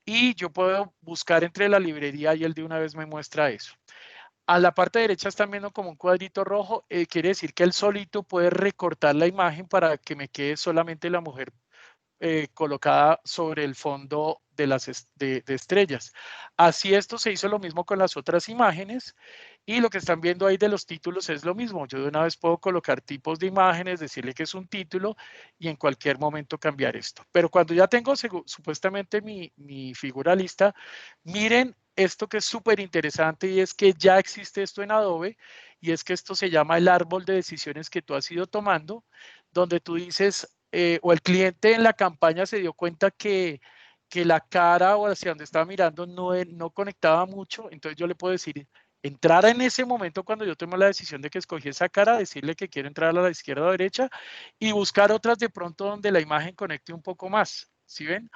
y yo puedo buscar entre la librería y él de una vez me muestra eso. A la parte derecha están viendo como un cuadrito rojo, quiere decir que él solito puede recortar la imagen para que me quede solamente la mujer colocada sobre el fondo de las de estrellas. Así esto se hizo lo mismo con las otras imágenes y lo que están viendo ahí de los títulos es lo mismo. Yo de una vez puedo colocar tipos de imágenes, decirle que es un título y en cualquier momento cambiar esto. Pero cuando ya tengo supuestamente mi figura lista, miren esto que es súper interesante y es que ya existe esto en Adobe y es que esto se llama el árbol de decisiones que tú has ido tomando, donde tú dices, o el cliente en la campaña se dio cuenta que la cara o hacia donde estaba mirando no conectaba mucho, entonces yo le puedo decir, entrar en ese momento cuando yo tomo la decisión de que escogí esa cara, decirle que quiero entrar a la izquierda o derecha y buscar otras de pronto donde la imagen conecte un poco más, ¿sí ven?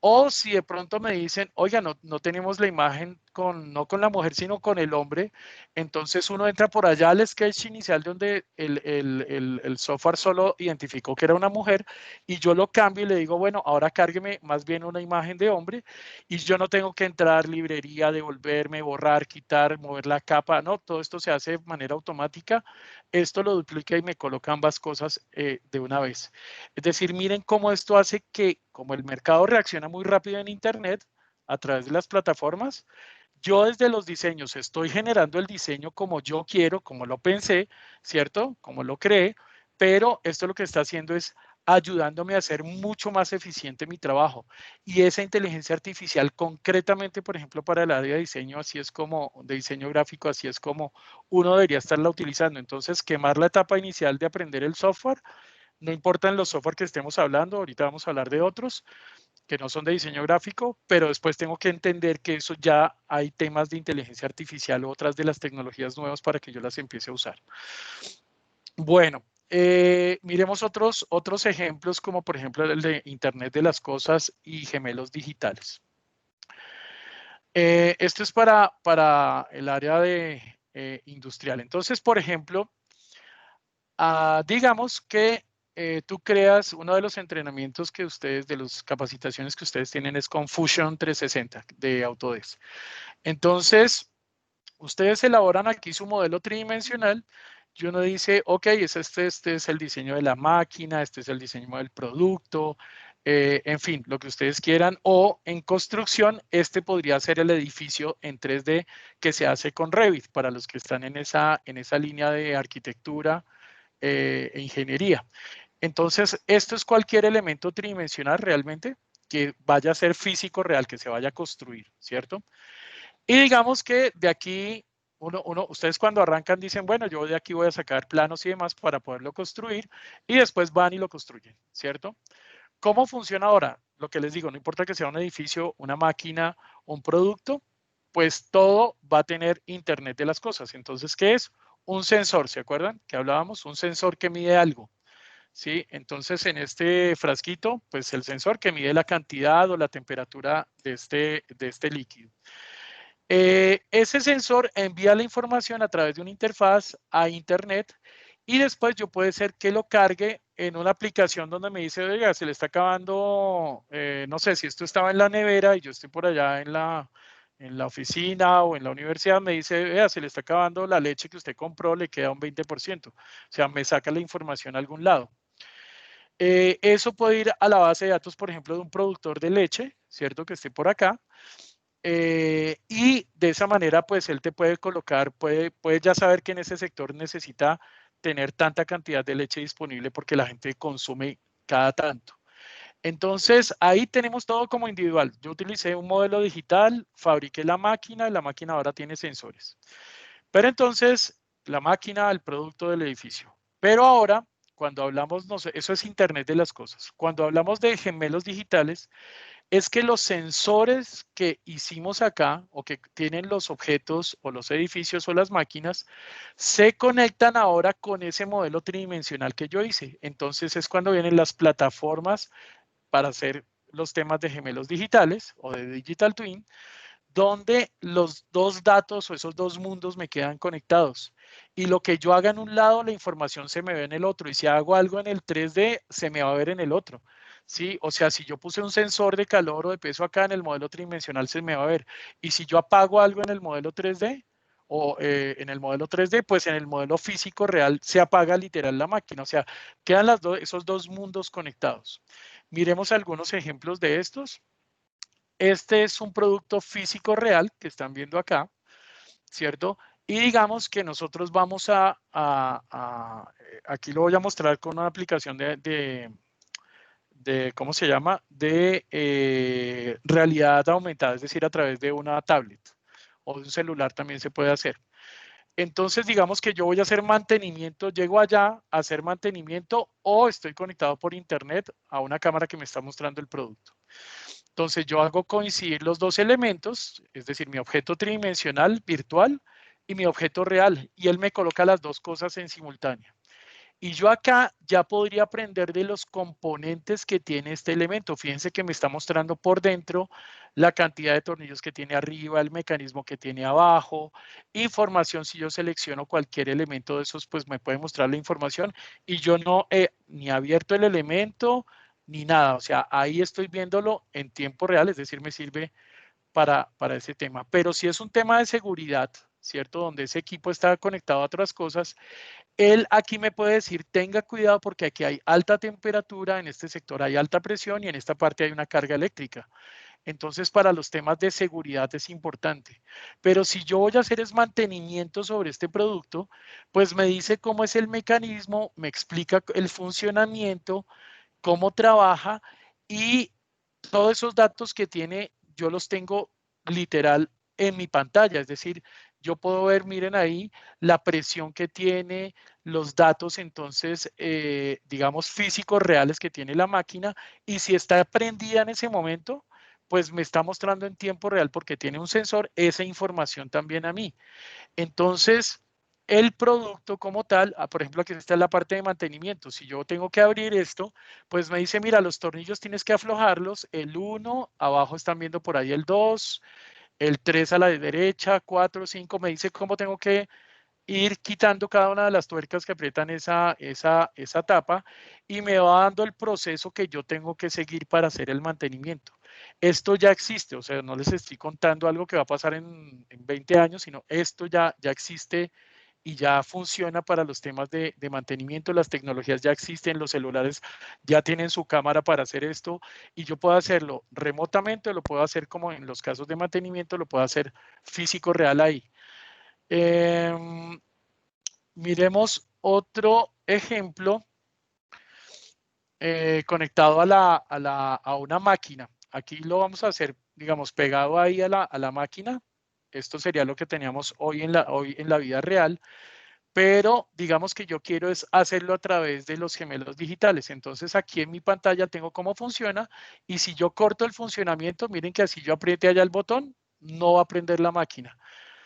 O si de pronto me dicen, oiga, no tenemos la imagen no con la mujer, sino con el hombre, entonces uno entra por allá al sketch inicial donde el software solo identificó que era una mujer y yo lo cambio y le digo, bueno, ahora cárgueme más bien una imagen de hombre y yo no tengo que entrar librería, devolverme, borrar, quitar, mover la capa, no, todo esto se hace de manera automática. Esto lo duplica y me coloca ambas cosas de una vez. Es decir, miren cómo esto hace que, como el mercado reacciona muy rápido en Internet, a través de las plataformas, yo desde los diseños estoy generando el diseño como yo quiero, como lo pensé, ¿cierto? Como lo creé, pero esto lo que está haciendo es ayudándome a hacer mucho más eficiente mi trabajo. Y esa inteligencia artificial concretamente, por ejemplo, para el área de diseño, así es como, de diseño gráfico, así es como uno debería estarla utilizando. Entonces, quemar la etapa inicial de aprender el software, no importa en los software que estemos hablando, ahorita vamos a hablar de otros que no son de diseño gráfico, pero después tengo que entender que eso ya hay temas de inteligencia artificial u otras de las tecnologías nuevas para que yo las empiece a usar. Bueno, miremos otros ejemplos como por ejemplo el de Internet de las Cosas y gemelos digitales. Esto es para el área de industrial. Entonces, por ejemplo, digamos que tú creas uno de los entrenamientos que ustedes, de las capacitaciones que ustedes tienen es con Fusion 360 de Autodesk. Entonces, ustedes elaboran aquí su modelo tridimensional y uno dice, ok, este es el diseño de la máquina, este es el diseño del producto, en fin, lo que ustedes quieran. O en construcción, este podría ser el edificio en 3D que se hace con Revit para los que están en esa línea de arquitectura e ingeniería. Entonces, esto es cualquier elemento tridimensional realmente que vaya a ser físico real, que se vaya a construir, ¿cierto? Y digamos que de aquí, ustedes cuando arrancan dicen, bueno, yo de aquí voy a sacar planos y demás para poderlo construir y después van y lo construyen, ¿cierto? ¿Cómo funciona ahora? Lo que les digo, no importa que sea un edificio, una máquina, un producto, pues todo va a tener Internet de las cosas. Entonces, ¿qué es? Un sensor, ¿se acuerdan? Que hablábamos, un sensor que mide algo. ¿Sí? Entonces, en este frasquito, pues el sensor que mide la cantidad o la temperatura de este líquido. Ese sensor envía la información a través de una interfaz a Internet y después yo puede ser que lo cargue en una aplicación donde me dice, oiga, se le está acabando, no sé, si esto estaba en la nevera y yo estoy por allá en la oficina o en la universidad, me dice, vea, se le está acabando la leche que usted compró, le queda un 20%. O sea, me saca la información a algún lado. Eso puede ir a la base de datos, por ejemplo, de un productor de leche, ¿cierto? Que esté por acá. Y de esa manera, pues él te puede colocar, puede ya saber que en ese sector necesita tener tanta cantidad de leche disponible porque la gente consume cada tanto. Entonces, ahí tenemos todo como individual. Yo utilicé un modelo digital, fabriqué la máquina y la máquina ahora tiene sensores. Pero entonces, la máquina, el producto del edificio. Pero ahora, cuando hablamos, no sé, eso es Internet de las cosas. Cuando hablamos de gemelos digitales, es que los sensores que hicimos acá, o que tienen los objetos o los edificios o las máquinas, se conectan ahora con ese modelo tridimensional que yo hice. Entonces es cuando vienen las plataformas para hacer los temas de gemelos digitales o de Digital Twin, donde los dos datos o esos dos mundos me quedan conectados. Y lo que yo haga en un lado, la información se me ve en el otro. Y si hago algo en el 3D, se me va a ver en el otro. ¿Sí? O sea, si yo puse un sensor de calor o de peso acá en el modelo tridimensional, se me va a ver. Y si yo apago algo en el modelo 3D, o en el modelo 3D, pues en el modelo físico real se apaga literal la máquina. O sea, quedan esos dos mundos conectados. Miremos algunos ejemplos de estos. Este es un producto físico real que están viendo acá, ¿cierto? Y digamos que nosotros vamos aquí lo voy a mostrar con una aplicación de ¿cómo se llama? De realidad aumentada, es decir, a través de una tablet o de un celular también se puede hacer. Entonces, digamos que yo voy a hacer mantenimiento, llego allá a hacer mantenimiento o estoy conectado por internet a una cámara que me está mostrando el producto. Entonces yo hago coincidir los dos elementos, es decir, mi objeto tridimensional virtual y mi objeto real, y él me coloca las dos cosas en simultáneo. Y yo acá ya podría aprender de los componentes que tiene este elemento. Fíjense que me está mostrando por dentro la cantidad de tornillos que tiene arriba, el mecanismo que tiene abajo, información. Si yo selecciono cualquier elemento de esos, pues me puede mostrar la información y yo no he ni abierto el elemento ni nada. O sea, ahí estoy viéndolo en tiempo real, es decir, me sirve para ese tema. Pero si es un tema de seguridad, ¿cierto? Donde ese equipo está conectado a otras cosas, él aquí me puede decir, tenga cuidado porque aquí hay alta temperatura, en este sector hay alta presión y en esta parte hay una carga eléctrica. Entonces, para los temas de seguridad es importante. Pero si yo voy a hacer es mantenimiento sobre este producto, pues me dice cómo es el mecanismo, me explica el funcionamiento, cómo trabaja y todos esos datos que tiene, yo los tengo literal en mi pantalla. Es decir, yo puedo ver, miren ahí, la presión que tiene, los datos, entonces, digamos, físicos reales que tiene la máquina. Y si está prendida en ese momento, pues me está mostrando en tiempo real porque tiene un sensor esa información también a mí. Entonces, el producto como tal, por ejemplo, aquí está la parte de mantenimiento. Si yo tengo que abrir esto, pues me dice, mira, los tornillos tienes que aflojarlos. El 1, abajo están viendo por ahí el 2, el 3 a la derecha, 4, 5, me dice cómo tengo que ir quitando cada una de las tuercas que aprietan esa tapa y me va dando el proceso que yo tengo que seguir para hacer el mantenimiento. Esto ya existe, o sea, no les estoy contando algo que va a pasar en 20 años, sino esto ya existe y ya funciona para los temas de mantenimiento. Las tecnologías ya existen, los celulares ya tienen su cámara para hacer esto y yo puedo hacerlo remotamente, lo puedo hacer como en los casos de mantenimiento, lo puedo hacer físico real ahí. Miremos otro ejemplo conectado a una máquina. Aquí lo vamos a hacer, digamos, pegado ahí a la máquina. Esto sería lo que teníamos hoy en la vida real, pero digamos que yo quiero es hacerlo a través de los gemelos digitales. Entonces aquí en mi pantalla tengo cómo funciona y si yo corto el funcionamiento, miren que así yo apriete allá el botón, no va a prender la máquina,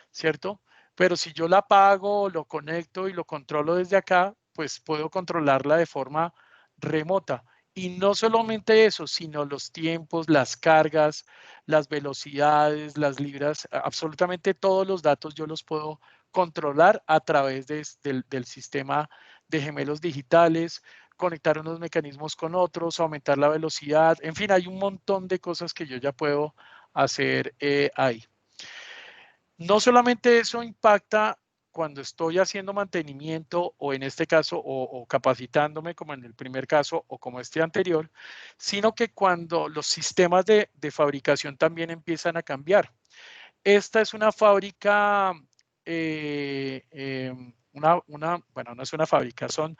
¿cierto? Pero si yo la apago, lo conecto y lo controlo desde acá, pues puedo controlarla de forma remota. Y no solamente eso, sino los tiempos, las cargas, las velocidades, las libras, absolutamente todos los datos yo los puedo controlar a través del sistema de gemelos digitales, conectar unos mecanismos con otros, aumentar la velocidad, en fin, hay un montón de cosas que yo ya puedo hacer ahí. No solamente eso impacta cuando estoy haciendo mantenimiento o en este caso o capacitándome como en el primer caso o como este anterior, sino que cuando los sistemas de fabricación también empiezan a cambiar. Esta es una fábrica, bueno, no es una fábrica, son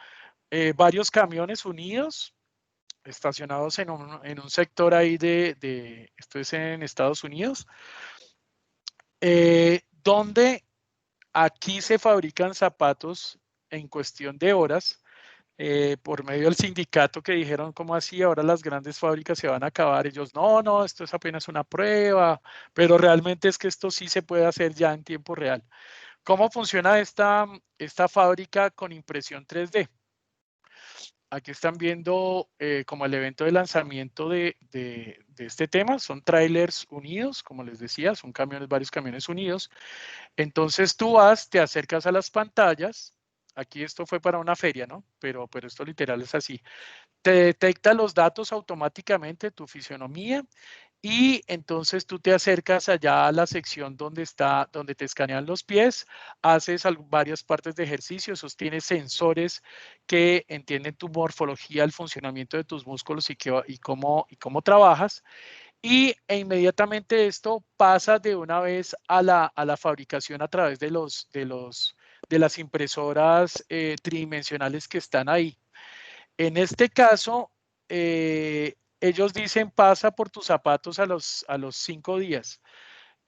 varios camiones unidos, estacionados en un sector ahí esto es en Estados Unidos, donde aquí se fabrican zapatos en cuestión de horas, por medio del sindicato que dijeron, ¿cómo así? Ahora las grandes fábricas se van a acabar. Ellos, no, esto es apenas una prueba, pero realmente es que esto sí se puede hacer ya en tiempo real. ¿Cómo funciona esta fábrica con impresión 3D? Aquí están viendo como el evento de lanzamiento de este tema. Son trailers unidos, como les decía, son camiones, varios camiones unidos. Entonces tú vas, te acercas a las pantallas. Aquí esto fue para una feria, ¿no? Pero esto literal es así. Te detecta los datos automáticamente, tu fisionomía, y entonces tú te acercas allá a la sección donde te escanean los pies, haces varias partes de ejercicio, esos tienes sensores que entienden tu morfología, el funcionamiento de tus músculos y cómo trabajas. E inmediatamente esto pasa de una vez a la fabricación a través de las impresoras tridimensionales que están ahí. En este caso, ellos dicen pasa por tus zapatos a los 5 días,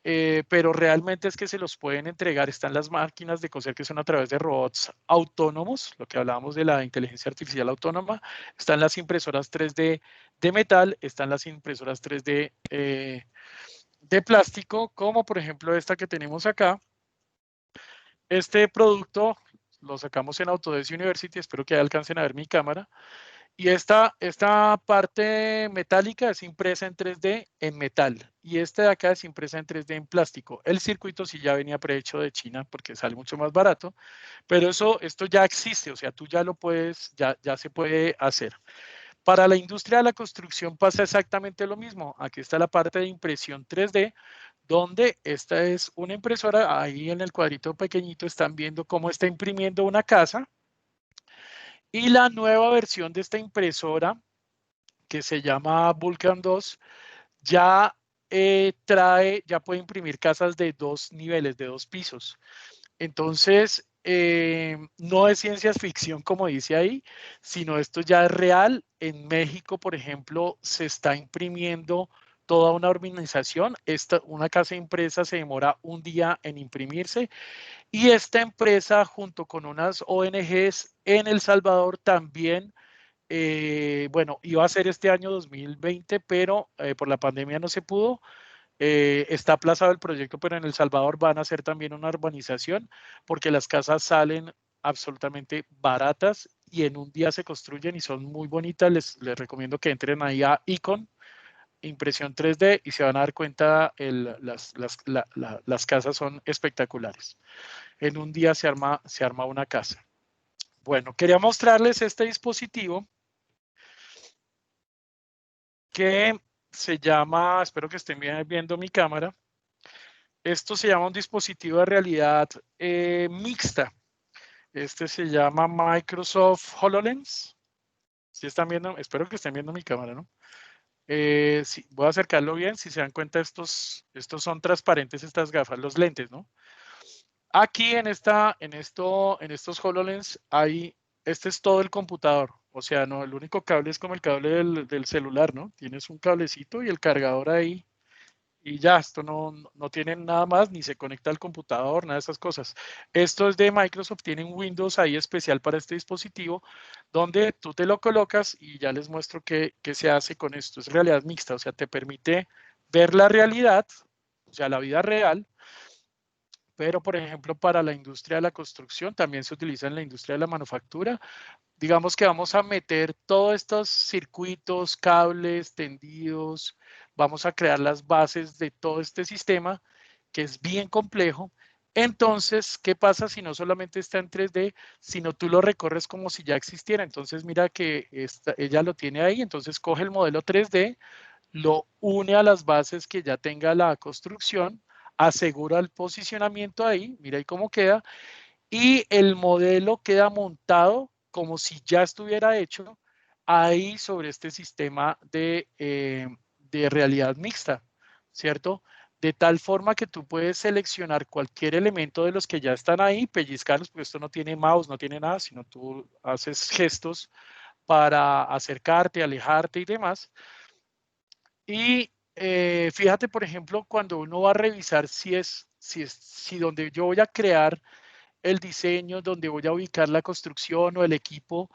pero realmente es que se los pueden entregar. Están las máquinas de coser que son a través de robots autónomos, lo que hablábamos de la inteligencia artificial autónoma. Están las impresoras 3D de metal, están las impresoras 3D de plástico, como por ejemplo esta que tenemos acá. Este producto lo sacamos en Autodesk University, espero que alcancen a ver mi cámara. Y esta parte metálica es impresa en 3D en metal. Y este de acá es impresa en 3D en plástico. El circuito sí ya venía prehecho de China porque sale mucho más barato. Pero esto ya existe, o sea, tú ya lo puedes, ya se puede hacer. Para la industria de la construcción pasa exactamente lo mismo. Aquí está la parte de impresión 3D, donde esta es una impresora. Ahí en el cuadrito pequeñito están viendo cómo está imprimiendo una casa. Y la nueva versión de esta impresora, que se llama Vulcan 2, ya ya puede imprimir casas de 2 niveles, de 2 pisos. Entonces, no es ciencia ficción como dice ahí, sino esto ya es real. En México, por ejemplo, se está imprimiendo toda una urbanización. Una casa impresa se demora un día en imprimirse. Y esta empresa, junto con unas ONGs en El Salvador, también, bueno, iba a ser este año 2020, pero por la pandemia no se pudo. Está aplazado el proyecto, pero en El Salvador van a hacer también una urbanización porque las casas salen absolutamente baratas y en un día se construyen y son muy bonitas. Les recomiendo que entren ahí a Icon, impresión 3D, y se van a dar cuenta, las casas son espectaculares. En un día se arma una casa. Bueno, quería mostrarles este dispositivo que se llama, espero que estén viendo mi cámara. Esto se llama un dispositivo de realidad mixta. Este se llama Microsoft HoloLens. Si están viendo, espero que estén viendo mi cámara, ¿no? Sí, voy a acercarlo bien. Si se dan cuenta, estos son transparentes, estas gafas, los lentes, ¿no? Aquí en estos HoloLens este es todo el computador. O sea, no, el único cable es como el cable del celular, ¿no? Tienes un cablecito y el cargador ahí. Y ya, esto no tiene nada más, ni se conecta al computador, nada de esas cosas. Esto es de Microsoft, tienen Windows ahí especial para este dispositivo, donde tú te lo colocas y ya les muestro qué se hace con esto. Es realidad mixta, o sea, te permite ver la realidad, o sea, la vida real, pero por ejemplo para la industria de la construcción, también se utiliza en la industria de la manufactura. Digamos que vamos a meter todos estos circuitos, cables, tendidos, vamos a crear las bases de todo este sistema, que es bien complejo. Entonces, ¿qué pasa si no solamente está en 3D, sino tú lo recorres como si ya existiera? Entonces, mira que ella lo tiene ahí, entonces coge el modelo 3D, lo une a las bases que ya tenga la construcción, asegura el posicionamiento ahí, mira ahí cómo queda, y el modelo queda montado como si ya estuviera hecho ahí sobre este sistema de realidad mixta, ¿cierto? De tal forma que tú puedes seleccionar cualquier elemento de los que ya están ahí, pellizcarlos, porque esto no tiene mouse, no tiene nada, sino tú haces gestos para acercarte, alejarte y demás. Y fíjate, por ejemplo, cuando uno va a revisar si donde yo voy a crear el diseño, donde voy a ubicar la construcción o el equipo,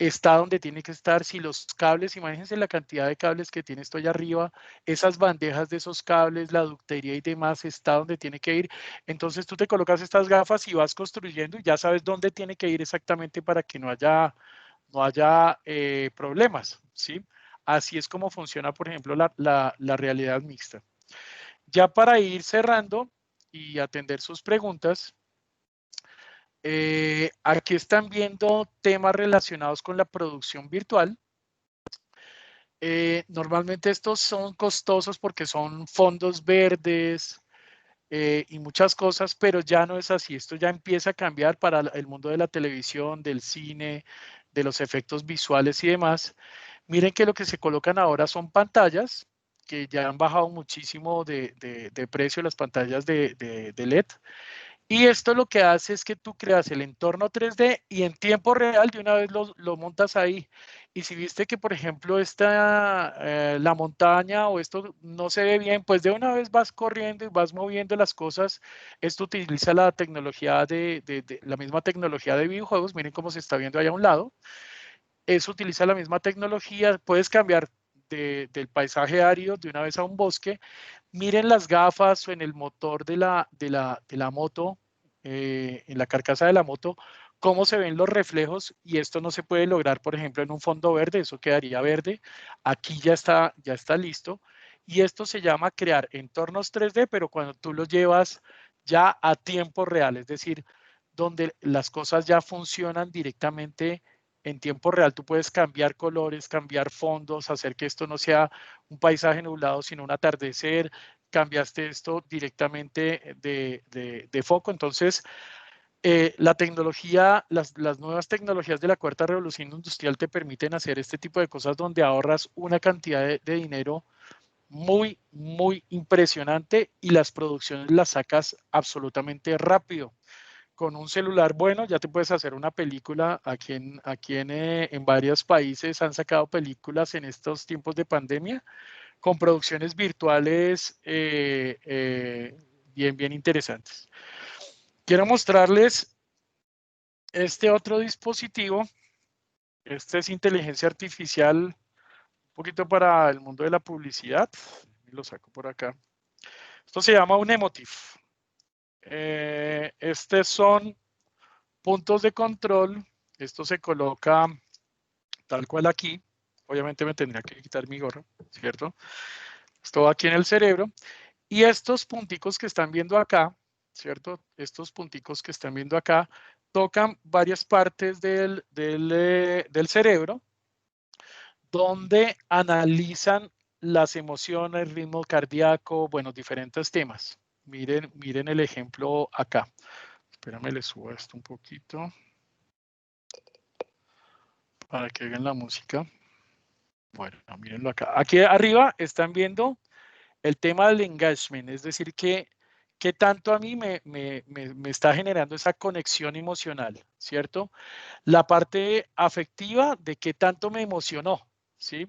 está donde tiene que estar, si los cables, imagínense la cantidad de cables que tiene esto allá arriba, esas bandejas de esos cables, la ductería y demás, está donde tiene que ir. Entonces tú te colocas estas gafas y vas construyendo y ya sabes dónde tiene que ir exactamente para que no haya problemas, ¿sí? Así es como funciona, por ejemplo, la realidad mixta. Ya para ir cerrando y atender sus preguntas, aquí están viendo temas relacionados con la producción virtual. Normalmente estos son costosos porque son fondos verdes y muchas cosas, pero ya no es así. Esto ya empieza a cambiar para el mundo de la televisión, del cine, de los efectos visuales y demás. Miren que lo que se colocan ahora son pantallas que ya han bajado muchísimo de precio las pantallas de LED. Y esto lo que hace es que tú creas el entorno 3D y en tiempo real de una vez lo montas ahí. Y si viste que, por ejemplo, la montaña o esto no se ve bien, pues de una vez vas corriendo y vas moviendo las cosas. Esto utiliza la tecnología la misma tecnología de videojuegos. Miren cómo se está viendo allá a un lado. Eso utiliza la misma tecnología. Puedes cambiar del paisaje árido de una vez a un bosque. Miren las gafas o en el motor de la moto, en la carcasa de la moto, cómo se ven los reflejos y esto no se puede lograr, por ejemplo, en un fondo verde, eso quedaría verde. Aquí ya está listo. Y esto se llama crear entornos 3D, pero cuando tú los llevas ya a tiempo real, es decir, donde las cosas ya funcionan directamente en tiempo real. Tú puedes cambiar colores, cambiar fondos, hacer que esto no sea un paisaje nublado, sino un atardecer. Cambiaste esto directamente de foco. Entonces, la tecnología, las nuevas tecnologías de la cuarta revolución industrial te permiten hacer este tipo de cosas donde ahorras una cantidad de dinero muy, muy impresionante y las producciones las sacas absolutamente rápido. Con un celular bueno ya te puedes hacer una película. Aquí en varios países han sacado películas en estos tiempos de pandemia con producciones virtuales bien interesantes. Quiero mostrarles este otro dispositivo. Este es inteligencia artificial, un poquito para el mundo de la publicidad. Lo saco por acá. Esto se llama un emotive. Estos son puntos de control. Esto se coloca tal cual aquí. Obviamente me tendría que quitar mi gorro, ¿cierto? Esto va aquí en el cerebro. Y estos punticos que están viendo acá, ¿cierto? Estos punticos que están viendo acá tocan varias partes del cerebro donde analizan las emociones, ritmo cardíaco, bueno, diferentes temas. Miren el ejemplo acá. Espérame, le subo esto un poquito para que vean la música. Bueno, mírenlo acá. Aquí arriba están viendo el tema del engagement, es decir, que tanto a mí me está generando esa conexión emocional, ¿cierto? La parte afectiva de qué tanto me emocionó, ¿sí?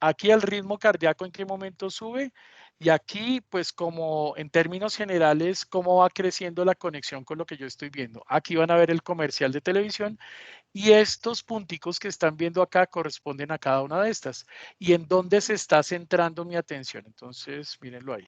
Aquí el ritmo cardíaco en qué momento sube y aquí pues como en términos generales cómo va creciendo la conexión con lo que yo estoy viendo. Aquí van a ver el comercial de televisión y estos punticos que están viendo acá corresponden a cada una de estas y en dónde se está centrando mi atención. Entonces mírenlo ahí.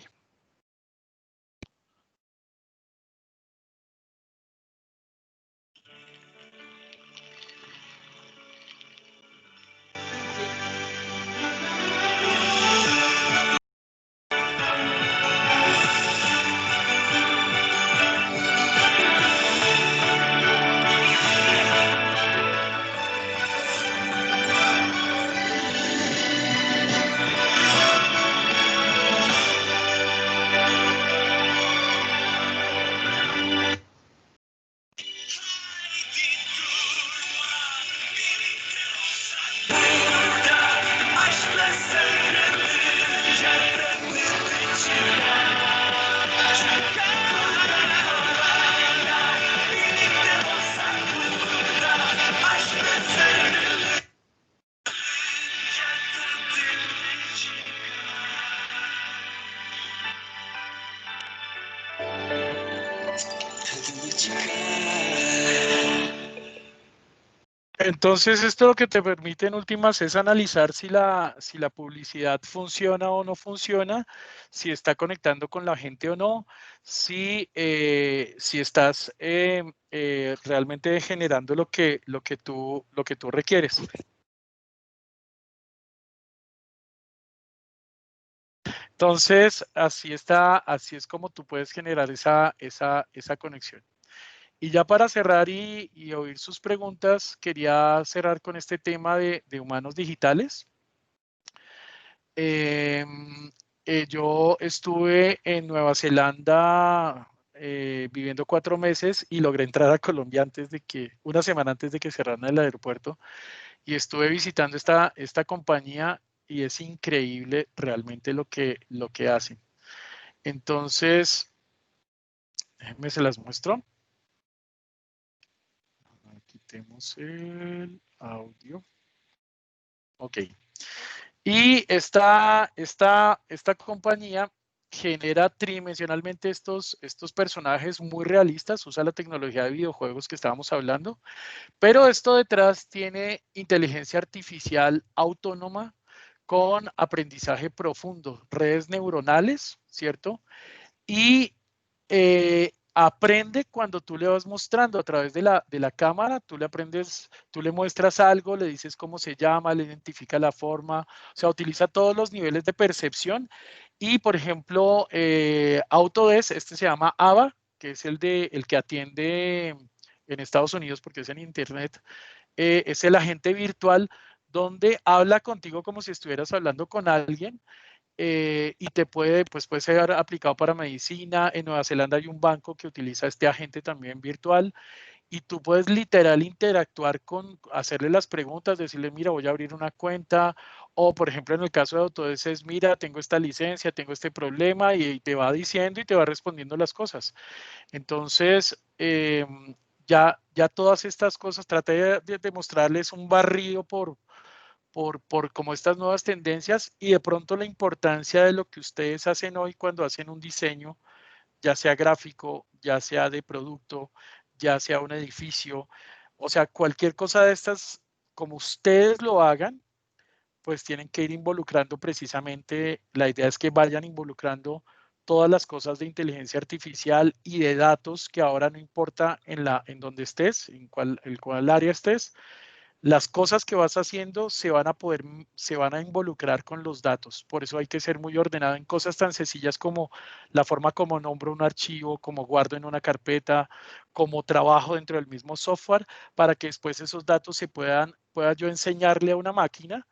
Entonces, esto lo que te permite en últimas es analizar si la publicidad funciona o no funciona, si está conectando con la gente o no, si estás realmente generando lo que tú requieres. Entonces, así es como tú puedes generar esa conexión. Y ya para cerrar y oír sus preguntas, quería cerrar con este tema de humanos digitales. Yo estuve en Nueva Zelanda viviendo 4 meses y logré entrar a Colombia una semana antes de que cerraran el aeropuerto. Y estuve visitando esta compañía y es increíble realmente lo que hacen. Entonces, déjenme se las muestro. Quitemos el audio. Ok. Y esta compañía genera tridimensionalmente estos personajes muy realistas, usa la tecnología de videojuegos que estábamos hablando, pero esto detrás tiene inteligencia artificial autónoma con aprendizaje profundo, redes neuronales, ¿cierto? Y aprende cuando tú le vas mostrando a través de la cámara, tú le muestras algo, le dices cómo se llama, le identifica la forma, o sea, utiliza todos los niveles de percepción. Y, por ejemplo, Autodesk, este se llama AVA, que es el que atiende en Estados Unidos porque es en Internet, es el agente virtual donde habla contigo como si estuvieras hablando con alguien. Y puede ser aplicado para medicina. En Nueva Zelanda hay un banco que utiliza este agente también virtual y tú puedes literal interactuar hacerle las preguntas, decirle, mira, voy a abrir una cuenta, o por ejemplo en el caso de Autodesk es, mira, tengo esta licencia, tengo este problema, y te va diciendo y te va respondiendo las cosas. Entonces, ya todas estas cosas, traté de mostrarles un barrido por como estas nuevas tendencias y de pronto la importancia de lo que ustedes hacen hoy cuando hacen un diseño, ya sea gráfico, ya sea de producto, ya sea un edificio, o sea, cualquier cosa de estas, como ustedes lo hagan, pues tienen que ir involucrando precisamente, la idea es que vayan involucrando todas las cosas de inteligencia artificial y de datos que ahora no importa en donde estés, en cuál área estés, las cosas que vas haciendo se van a involucrar con los datos. Por eso hay que ser muy ordenado en cosas tan sencillas como la forma como nombro un archivo, como guardo en una carpeta, como trabajo dentro del mismo software, para que después esos datos pueda yo enseñarle a una máquina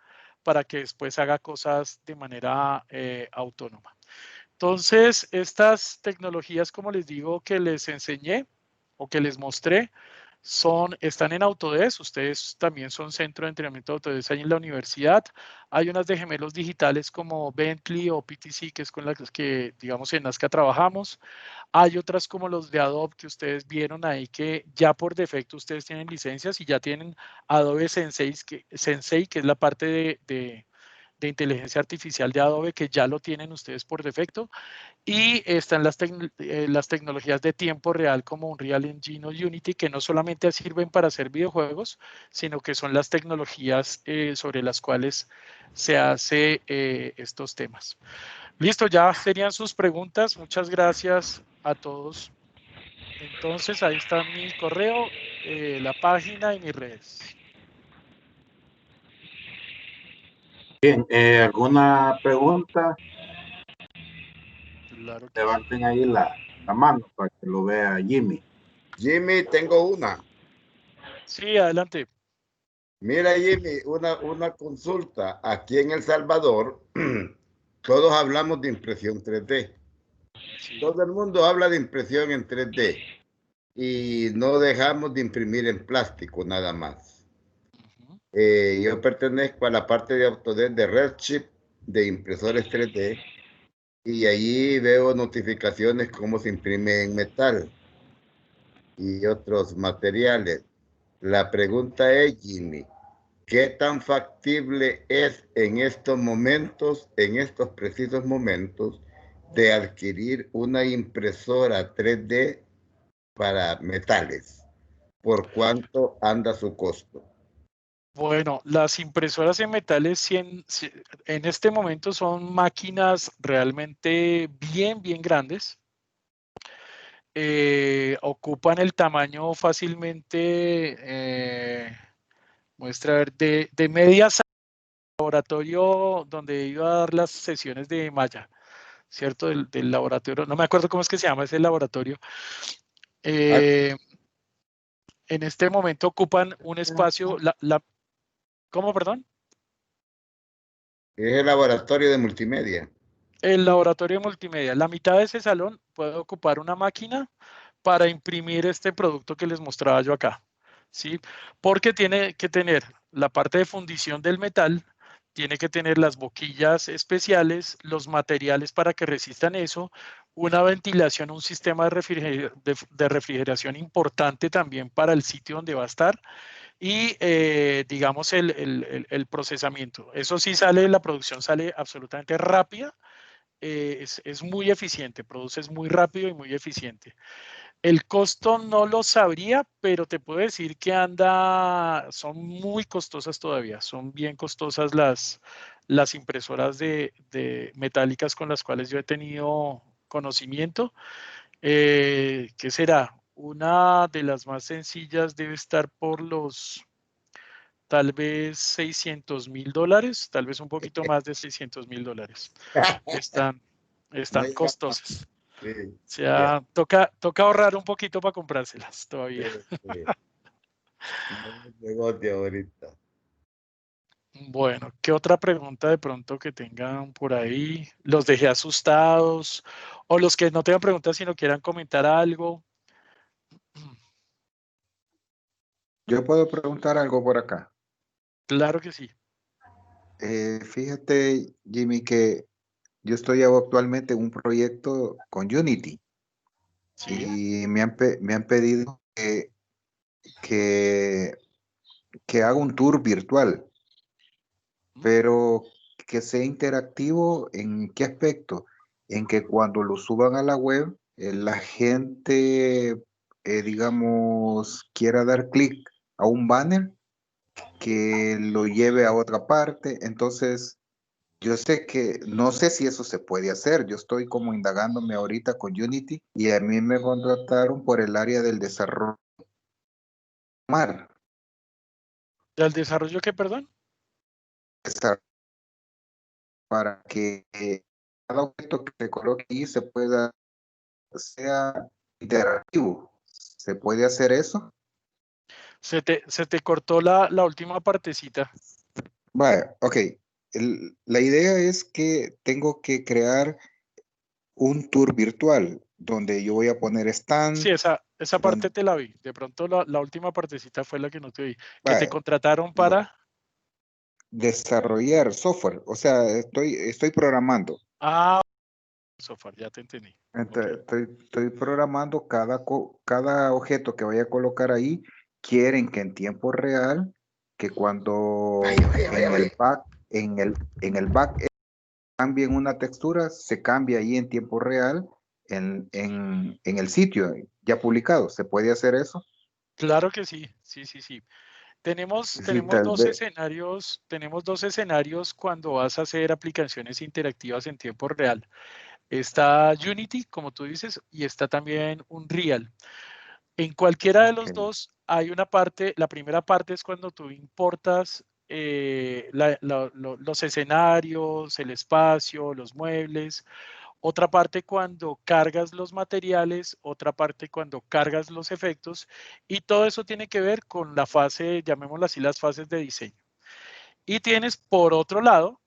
para que después haga cosas de manera autónoma. Entonces, estas tecnologías, como les digo, que les enseñé o que les mostré, están en Autodesk. Ustedes también son centro de entrenamiento de Autodesk ahí en la universidad. Hay unas de gemelos digitales como Bentley o PTC, que es con las que, digamos, en Nazca trabajamos. Hay otras como los de Adobe que ustedes vieron ahí, que ya por defecto ustedes tienen licencias y ya tienen Adobe Sensei, que es la parte de inteligencia artificial de Adobe, que ya lo tienen ustedes por defecto. Y están las tecnologías de tiempo real como Unreal Engine o Unity, que no solamente sirven para hacer videojuegos, sino que son las tecnologías sobre las cuales se hace estos temas. Listo, ya serían sus preguntas. Muchas gracias a todos. Entonces, ahí está mi correo, la página y mis redes. Bien, ¿alguna pregunta? Claro que Levanten ahí la mano para que lo vea Jimmy. Jimmy, tengo una. sí, adelante. Mira, Jimmy, una consulta. Aquí en El Salvador, todos hablamos de impresión 3D. Sí. Todo el mundo habla de impresión en 3D y no dejamos de imprimir en plástico nada más. Ujú. Yo pertenezco a la parte de Autodesk de Redshift de impresores 3D y allí veo notificaciones cómo se imprime en metal y otros materiales. La pregunta es, Jimmy, ¿qué tan factible es en estos momentos, en estos precisos momentos, de adquirir una impresora 3D para metales? ¿Por cuánto anda su costo? Bueno, las impresoras en metales en este momento son máquinas realmente bien grandes. Ocupan el tamaño fácilmente, muestra a ver, de media sala de laboratorio donde iba a dar las sesiones de malla, ¿cierto? Del laboratorio, no me acuerdo cómo es que se llama ese laboratorio. En este momento ocupan un espacio, ¿cómo, perdón? Es el laboratorio de multimedia. El laboratorio multimedia. La mitad de ese salón puede ocupar una máquina para imprimir este producto que les mostraba yo acá, ¿sí? Porque tiene que tener la parte de fundición del metal, tiene que tener las boquillas especiales, los materiales para que resistan eso, una ventilación, un sistema de refrigeración importante también para el sitio donde va a estar y, digamos, el procesamiento. Eso sí sale, la producción sale absolutamente rápida, es muy eficiente, produces muy rápido y muy eficiente. El costo no lo sabría, pero te puedo decir que son muy costosas todavía, son bien costosas las impresoras de metálicas con las cuales yo he tenido conocimiento. ¿Qué será? Una de las más sencillas debe estar por los tal vez $600,000, tal vez un poquito más de $600,000. No Están llega más. costosas. Sí, O sea, toca ahorrar un poquito para comprárselas sí, todavía. sí. No es negocio ahorita. Bueno, ¿qué otra pregunta de pronto que tengan por ahí? ¿Los dejé asustados? O los que no tengan preguntas, sino quieran comentar algo. Yo puedo preguntar algo por acá. Claro que sí. Fíjate, Jimmy, que yo estoy actualmente en un proyecto con Unity Sí. y me han pedido que, que haga un tour virtual, pero que sea interactivo. ¿En qué aspecto? En que cuando lo suban a la web, la gente, digamos, quiera dar clic a un banner que lo lleve a otra parte. Entonces, yo sé que, no sé si eso se puede hacer. Yo estoy como indagándome ahorita con Unity y a mí me contrataron por el área del desarrollo. ¿Del desarrollo qué, perdón? Para que cada objeto que se coloque ahí sea interactivo. ¿Se puede hacer eso? Se te cortó la última partecita. Vale, ok. La idea es que tengo que crear un tour virtual donde yo voy a poner Sí, stand, esa parte donde, te la vi. De pronto la última partecita fue la que no te vi. Que te vale, contrataron para... desarrollar software. O sea, estoy programando. Ah, software, ya te entendí. Ok. Estoy programando cada objeto que vaya a colocar ahí. Quieren que en tiempo real, que cuando en el back cambien una textura, se cambie ahí en tiempo real en el sitio ya publicado. ¿Se puede hacer eso? Claro que sí, sí. Tenemos, Sí, tenemos tal dos vez. escenarios, tenemos dos escenarios cuando vas a hacer aplicaciones interactivas en tiempo real. Está Unity, como tú dices, y está también Unreal. En cualquiera de Ok. los dos hay una parte, la primera parte es cuando tú importas los escenarios, el espacio, los muebles. Otra parte cuando cargas los materiales, otra parte cuando cargas los efectos, y todo eso tiene que ver con la fase, llamémosla así, las fases de diseño. Y tienes por otro lado,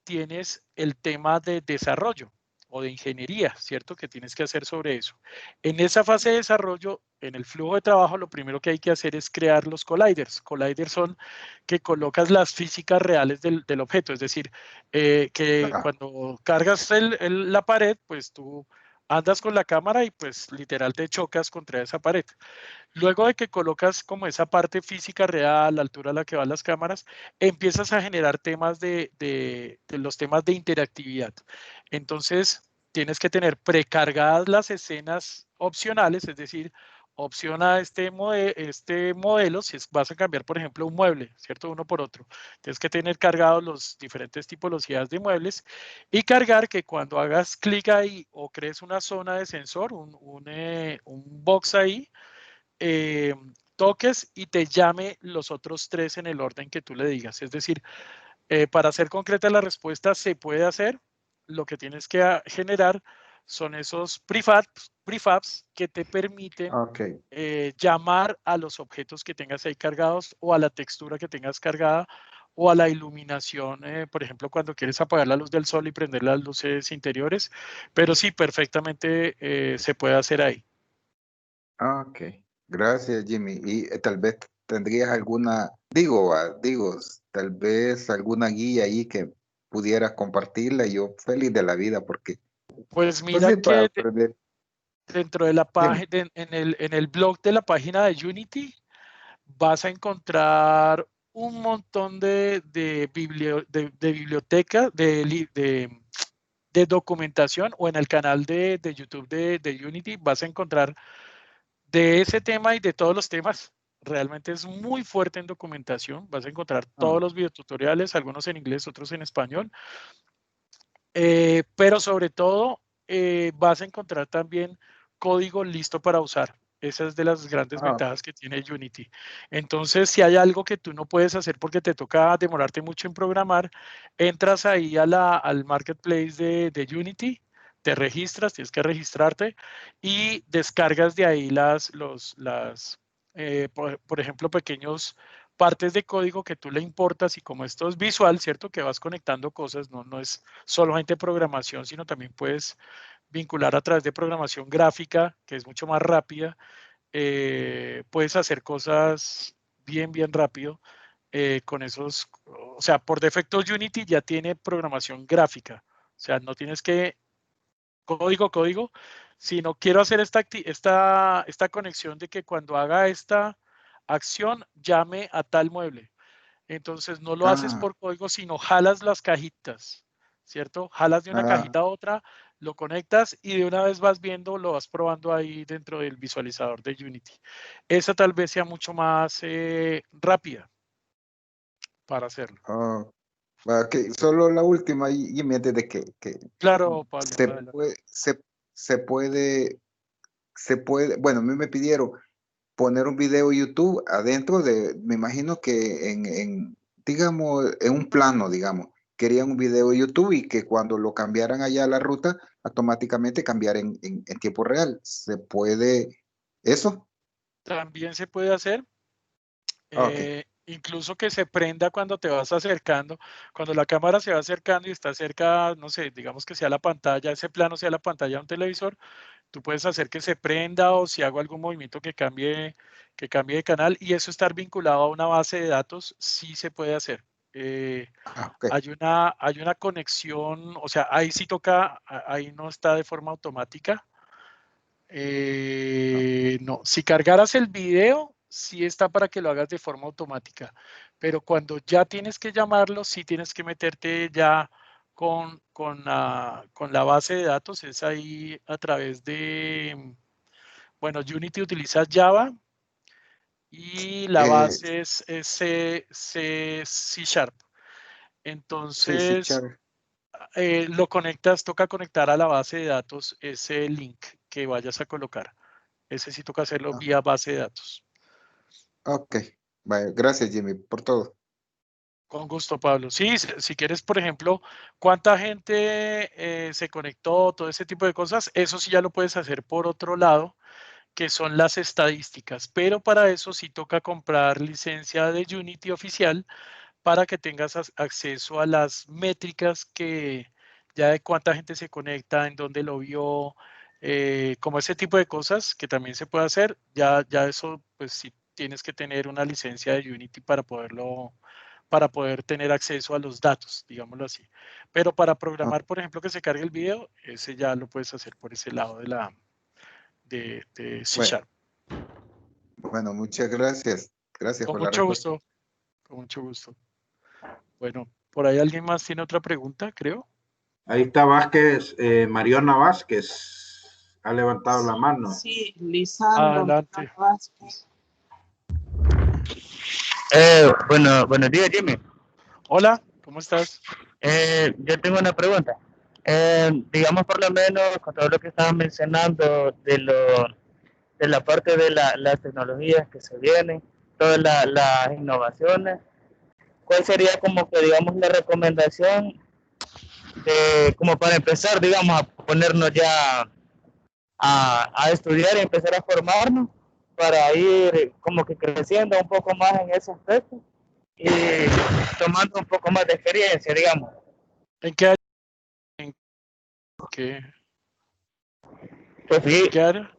tienes el tema de desarrollo o de ingeniería, ¿cierto? Que tienes que hacer sobre eso. En esa fase de desarrollo, en el flujo de trabajo, lo primero que hay que hacer es crear los colliders. Colliders son que colocas las físicas reales del objeto, es decir, que Ah, cuando cargas la pared, pues tú andas con la cámara y pues literal te chocas contra esa pared. Luego de que colocas como esa parte física real, la altura a la que van las cámaras, empiezas a generar temas de los temas de interactividad. Entonces, tienes que tener precargadas las escenas opcionales, es decir, opción a este modelo, si vas a cambiar, por ejemplo, un mueble, ¿cierto? Uno por otro. Tienes que tener cargados los diferentes tipologías de muebles y cargar que cuando hagas clic ahí o crees una zona de sensor, un box ahí, toques y te llame los otros 3 en el orden que tú le digas. Es decir, para hacer concreta la respuesta, se puede hacer. Lo que tienes que generar son esos prefabs que te permiten Ok. llamar a los objetos que tengas ahí cargados o a la textura que tengas cargada o a la iluminación, por ejemplo, cuando quieres apagar la luz del sol y prender las luces interiores. Pero sí, perfectamente se puede hacer ahí. Ok. Gracias, Jimmy. Y tal vez tendrías alguna, tal vez alguna guía ahí que pudieras compartirla y yo feliz de la vida porque, Pues pues mira sí, para que aprender. dentro de la Dime. página, en el blog de la página de Unity, vas a encontrar un montón de bibliotecas, de documentación, o en el canal de YouTube de Unity vas a encontrar de ese tema y de todos los temas. Realmente es muy fuerte en documentación. Vas a encontrar Ah, todos los videotutoriales, algunos en inglés, otros en español. Pero sobre todo vas a encontrar también código listo para usar. Esa es de las grandes ok. ventajas que tiene Unity. Entonces, si hay algo que tú no puedes hacer porque te toca demorarte mucho en programar, entras ahí al marketplace de Unity, te registras, tienes que registrarte y descargas de ahí por ejemplo, pequeños partes de código que tú le importas, y como esto es visual, ¿cierto? Que vas conectando cosas, no es solamente programación, sino también puedes vincular a través de programación gráfica, que es mucho más rápida. Puedes hacer cosas bien rápido con esos, o sea, por defecto Unity ya tiene programación gráfica, o sea, no tienes que código, sino quiero hacer esta conexión de que cuando haga esta acción llame a tal mueble. Entonces no lo haces Ah, por código, sino jalas las cajitas, ¿cierto? Jalas de una ah, cajita a otra, lo conectas y de una vez vas viendo, lo vas probando ahí dentro del visualizador de Unity. Esa tal vez sea mucho más rápida para hacerlo. oh, ok. Solo la última, y me antes de que Claro, Pablo, se adelante. puede, se puede, bueno, a mí me pidieron poner un video YouTube adentro me imagino que digamos, en un plano, digamos, querían un video YouTube y que cuando lo cambiaran allá a la ruta, automáticamente cambiar en tiempo real. ¿Se puede eso? También se puede hacer. Ok. Incluso que se prenda cuando te vas acercando, cuando la cámara se va acercando y está cerca, no sé, digamos que sea la pantalla, ese plano sea la pantalla de un televisor, tú puedes hacer que se prenda, o si hago algún movimiento que cambie de canal, y eso estar vinculado a una base de datos, sí se puede hacer. Ah, ok. Hay una conexión, o sea, ahí sí toca, ahí no está de forma automática. No, si cargaras el video, sí está para que lo hagas de forma automática, pero cuando ya tienes que llamarlo, sí tienes que meterte ya con la base de datos. Es ahí a través bueno, Unity utiliza Java y la Eh, base es C Sharp. sí, sí, Entonces, Char. lo conectas, toca conectar a la base de datos ese link que vayas a colocar. Ese sí toca hacerlo Ah, vía base de datos. ok. Vale, gracias, Jimmy, por todo. Con gusto, Pablo. Sí, si quieres, por ejemplo, cuánta gente se conectó, todo ese tipo de cosas, eso sí ya lo puedes hacer por otro lado, que son las estadísticas. Pero para eso sí toca comprar licencia de Unity oficial para que tengas acceso a las métricas que ya de cuánta gente se conecta, en dónde lo vio, como ese tipo de cosas que también se puede hacer. Ya eso, pues sí tienes que tener una licencia de Unity para poder tener acceso a los datos, digámoslo así. Pero para Ah, programar, por ejemplo, que se cargue el video, ese ya lo puedes hacer por ese lado de C bueno, Sharp. bueno, muchas gracias. Gracias Con por la mucho respuesta. gusto, con mucho gusto. Bueno, por ahí alguien más tiene otra pregunta, creo. Ahí está Vázquez, Mariona Vázquez. ha levantado la mano. Sí, Lisandro. Adelante. Vázquez. Buenos días, Jimmy. Hola, ¿cómo estás? Yo tengo una pregunta. Digamos, por lo menos, con todo lo que estaban mencionando de la parte de las tecnologías que se vienen, todas las innovaciones, ¿cuál sería como que, digamos, la recomendación como para empezar, digamos, a ponernos ya a estudiar y empezar a formarnos para ir como que creciendo un poco más en ese aspecto y tomando un poco más de experiencia, digamos? ¿En qué área? ¿En qué, Pues sí, en qué área?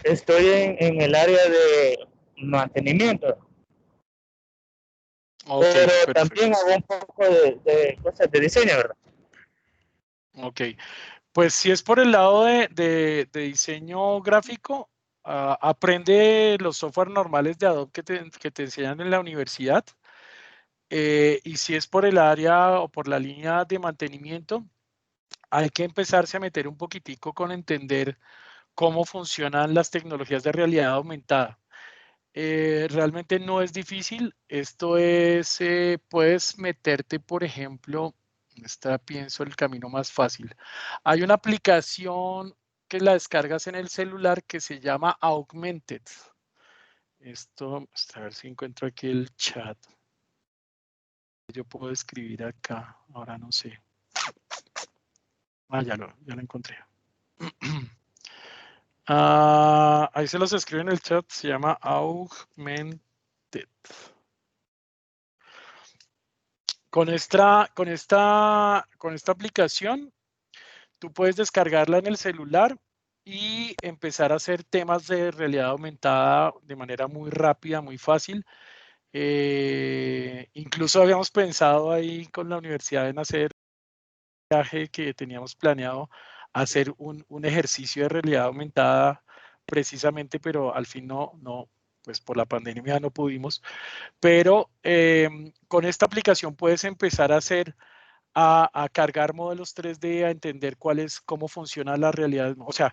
estoy en el área de mantenimiento, Ok, pero perfecto. también hago un poco de cosas de diseño, ¿verdad? Ok, pues si es por el lado de diseño gráfico, aprende los software normales de Adobe que te enseñan en la universidad. Y si es por el área o por la línea de mantenimiento, hay que empezarse a meter un poquitico con entender cómo funcionan las tecnologías de realidad aumentada. Realmente no es difícil. Esto es, puedes meterte, por ejemplo, está, pienso, el camino más fácil. Hay una aplicación que la descargas en el celular que se llama Augmented. Esto, a ver si encuentro aquí el chat. Yo puedo escribir acá, ahora no sé. Ya lo encontré. Ahí se los escribe en el chat, se llama Augmented. Con esta aplicación, tú puedes descargarla en el celular y empezar a hacer temas de realidad aumentada de manera muy rápida, muy fácil. Incluso habíamos pensado ahí con la universidad en hacer un viaje que teníamos planeado, hacer un ejercicio de realidad aumentada precisamente, pero al fin no, pues por la pandemia no pudimos. Pero con esta aplicación puedes empezar a hacer, a cargar modelos 3D, a entender cómo funciona la realidad. O sea,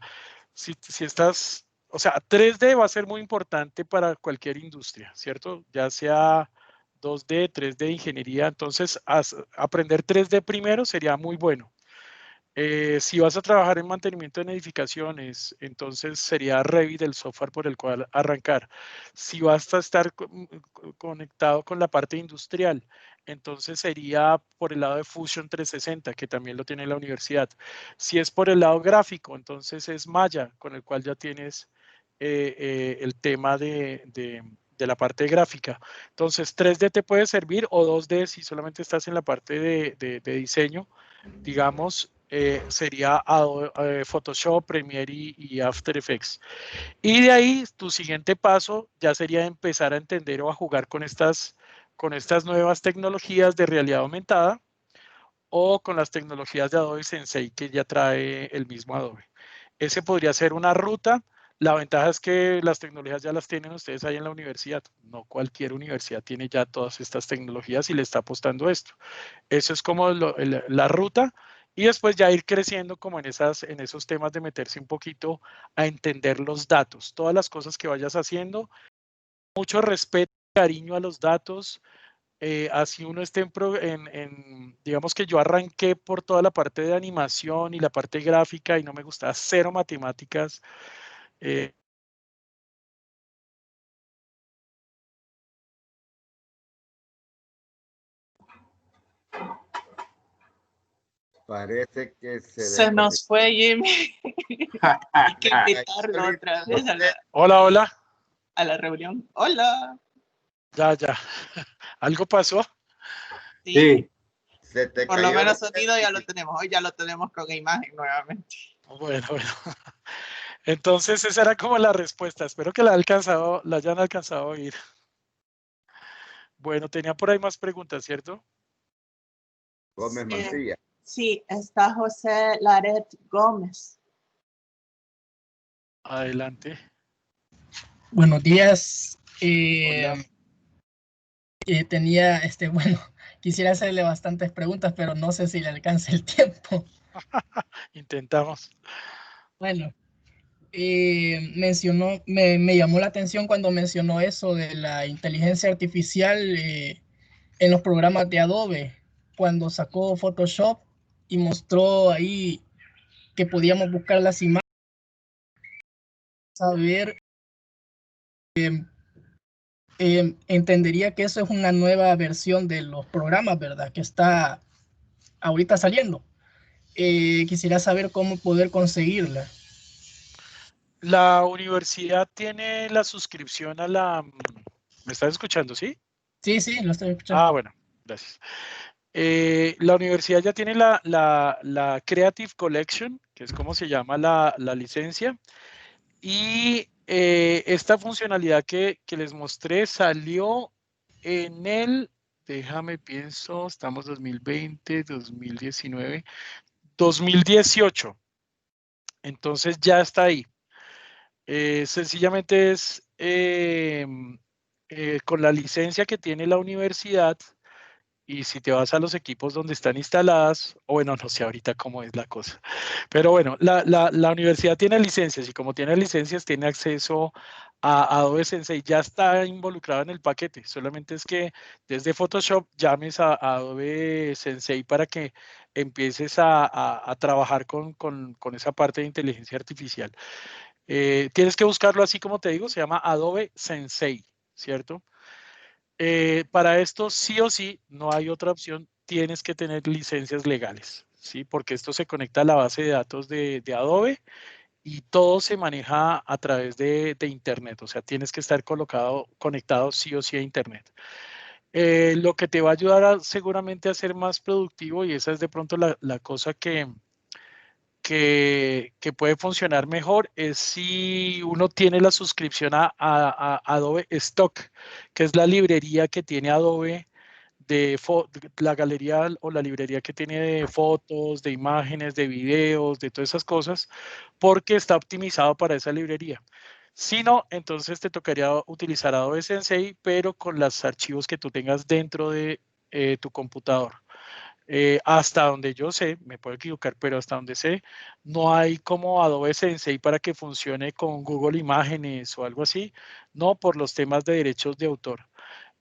si estás, o sea, 3D va a ser muy importante para cualquier industria, ¿cierto? Ya sea 2D, 3D, ingeniería. Entonces, aprender 3D primero sería muy bueno. Si vas a trabajar en mantenimiento en edificaciones, entonces sería Revit el software por el cual arrancar. Si vas a estar conectado con la parte industrial, entonces sería por el lado de Fusion 360, que también lo tiene la universidad. Si es por el lado gráfico, entonces es Maya, con el cual ya tienes el tema de la parte gráfica. Entonces 3D te puede servir o 2D si solamente estás en la parte de diseño, digamos. Sería Adobe, Photoshop, Premiere y After Effects. Y de ahí tu siguiente paso ya sería empezar a entender o a jugar con estas nuevas tecnologías de realidad aumentada o con las tecnologías de Adobe Sensei que ya trae el mismo Adobe. Ese podría ser una ruta. La ventaja es que las tecnologías ya las tienen ustedes ahí en la universidad. No cualquier universidad tiene ya todas estas tecnologías y le está apostando esto. Eso es como la ruta. Y después ya ir creciendo como en esos temas de meterse un poquito a entender los datos, todas las cosas que vayas haciendo. Mucho respeto y cariño a los datos. Así uno esté digamos que yo arranqué por toda la parte de animación y la parte gráfica y no me gustaba, cero matemáticas. Parece que Se nos fue Jimmy. Hay que invitarlo otra vez Hola. A la reunión. Hola. Ya. ¿Algo pasó? Sí. Se te Por cayó lo menos sonido ya lo tenemos. Hoy ya lo tenemos con imagen nuevamente. Bueno. Entonces esa era como la respuesta. Espero que la hayan alcanzado a oír. Bueno, tenía por ahí más preguntas, ¿cierto? Gómez Mancilla. Sí, está José Laret Gómez. Adelante. Buenos días. Hola. Tenía, bueno, quisiera hacerle bastantes preguntas, pero no sé si le alcanza el tiempo. Intentamos. Bueno, me llamó la atención cuando mencionó eso de la inteligencia artificial en los programas de Adobe, cuando sacó Photoshop y mostró ahí que podíamos buscar las imágenes, saber, entendería que eso es una nueva versión de los programas, ¿verdad? Que está ahorita saliendo. Quisiera saber cómo poder conseguirla. La universidad tiene la suscripción a la... ¿Me estás escuchando, sí? Sí, sí, lo estoy escuchando. Ah, bueno, gracias. La universidad ya tiene la Creative Collection, que es como se llama la licencia, y esta funcionalidad que les mostré salió en el, déjame pienso, estamos 2020, 2019, 2018. Entonces ya está ahí. Sencillamente es con la licencia que tiene la universidad. Y si te vas a los equipos donde están instaladas, o bueno, no sé ahorita cómo es la cosa, pero bueno, la universidad tiene licencias y como tiene licencias tiene acceso a Adobe Sensei, ya está involucrado en el paquete, solamente es que desde Photoshop llames a Adobe Sensei para que empieces a trabajar con esa parte de inteligencia artificial. Tienes que buscarlo así como te digo, se llama Adobe Sensei, ¿cierto? Para esto sí o sí, no hay otra opción, tienes que tener licencias legales, ¿sí? Porque esto se conecta a la base de datos de Adobe y todo se maneja a través de Internet, o sea, tienes que estar conectado sí o sí a Internet. Lo que te va a ayudar seguramente a ser más productivo, y esa es de pronto la cosa que puede funcionar mejor, es si uno tiene la suscripción a Adobe Stock, que es la librería que tiene Adobe de la galería o la librería que tiene de fotos, de imágenes, de videos, de todas esas cosas, porque está optimizado para esa librería. Si no, entonces te tocaría utilizar Adobe Sensei, pero con los archivos que tú tengas dentro de tu computador. Hasta donde yo sé, me puedo equivocar, pero hasta donde sé, no hay como Adobe Sensei para que funcione con Google Imágenes o algo así, no por los temas de derechos de autor.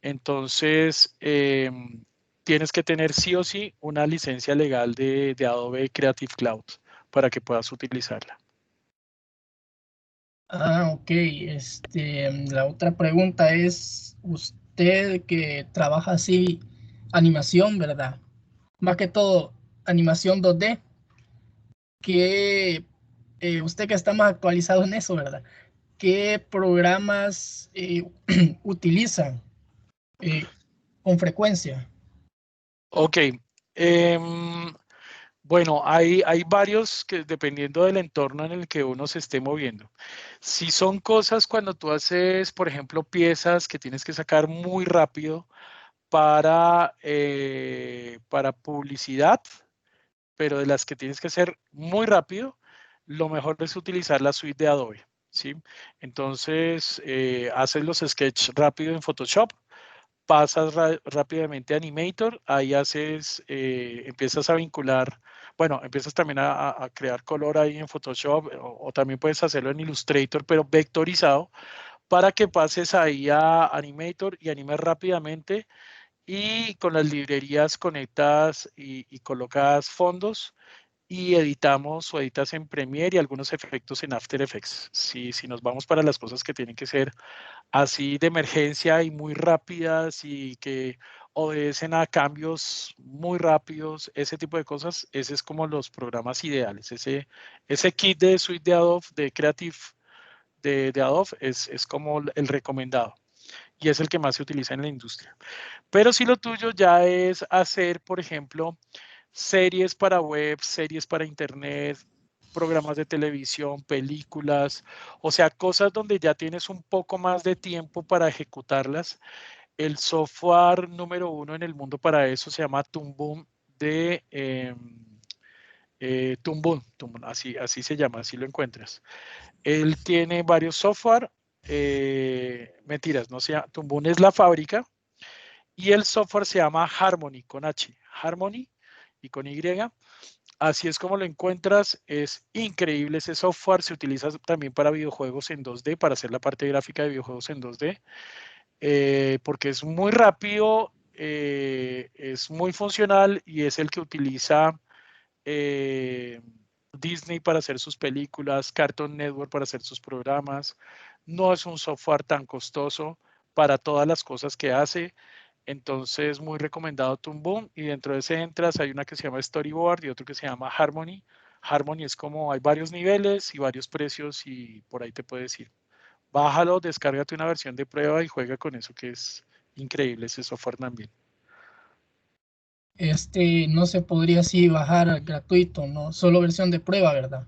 Entonces, tienes que tener sí o sí una licencia legal de Adobe Creative Cloud para que puedas utilizarla. Ah, ok. La otra pregunta es, usted que trabaja así, animación, ¿verdad? Más que todo, animación 2D, que usted que está más actualizado en eso, ¿verdad? ¿Qué programas utilizan con frecuencia? Ok. Bueno, hay varios que dependiendo del entorno en el que uno se esté moviendo. Si son cosas cuando tú haces, por ejemplo, piezas que tienes que sacar muy rápido para publicidad, pero de las que tienes que hacer muy rápido, lo mejor es utilizar la suite de Adobe, ¿sí? Entonces, haces los sketches rápido en Photoshop, pasas rápidamente a Animator, ahí empiezas a vincular, bueno, empiezas también a crear color ahí en Photoshop o también puedes hacerlo en Illustrator, pero vectorizado, para que pases ahí a Animator y animes rápidamente y con las librerías conectadas y colocas fondos y editamos o editas en Premiere y algunos efectos en After Effects. Si nos vamos para las cosas que tienen que ser así de emergencia y muy rápidas y que obedecen a cambios muy rápidos, ese tipo de cosas, ese es como los programas ideales. Ese kit de suite de Adobe, de Creative de Adobe, es como el recomendado y es el que más se utiliza en la industria. Pero si lo tuyo ya es hacer, por ejemplo, series para web, series para internet, programas de televisión, películas, o sea, cosas donde ya tienes un poco más de tiempo para ejecutarlas. El software número uno en el mundo para eso se llama Toon Boom Toon Boom, así se llama, así lo encuentras. Él tiene varios software, mentiras, no sea, Toon Boom es la fábrica y el software se llama Harmony con H, Harmony y con Y. así es como lo encuentras. Es increíble ese software. Se utiliza también para videojuegos en 2D, para hacer la parte gráfica de videojuegos en 2D, porque es muy rápido, es muy funcional y es el que utiliza Disney para hacer sus películas, Cartoon Network para hacer sus programas. No es un software tan costoso para todas las cosas que hace. Entonces, muy recomendado Toon Boom. Y dentro de ese entras, hay una que se llama Storyboard y otro que se llama Harmony. Harmony es como hay varios niveles y varios precios y por ahí te puedes ir. Bájalo, descárgate una versión de prueba y juega con eso, que es increíble ese software también. No se podría así bajar gratuito, ¿no? Solo versión de prueba, ¿verdad?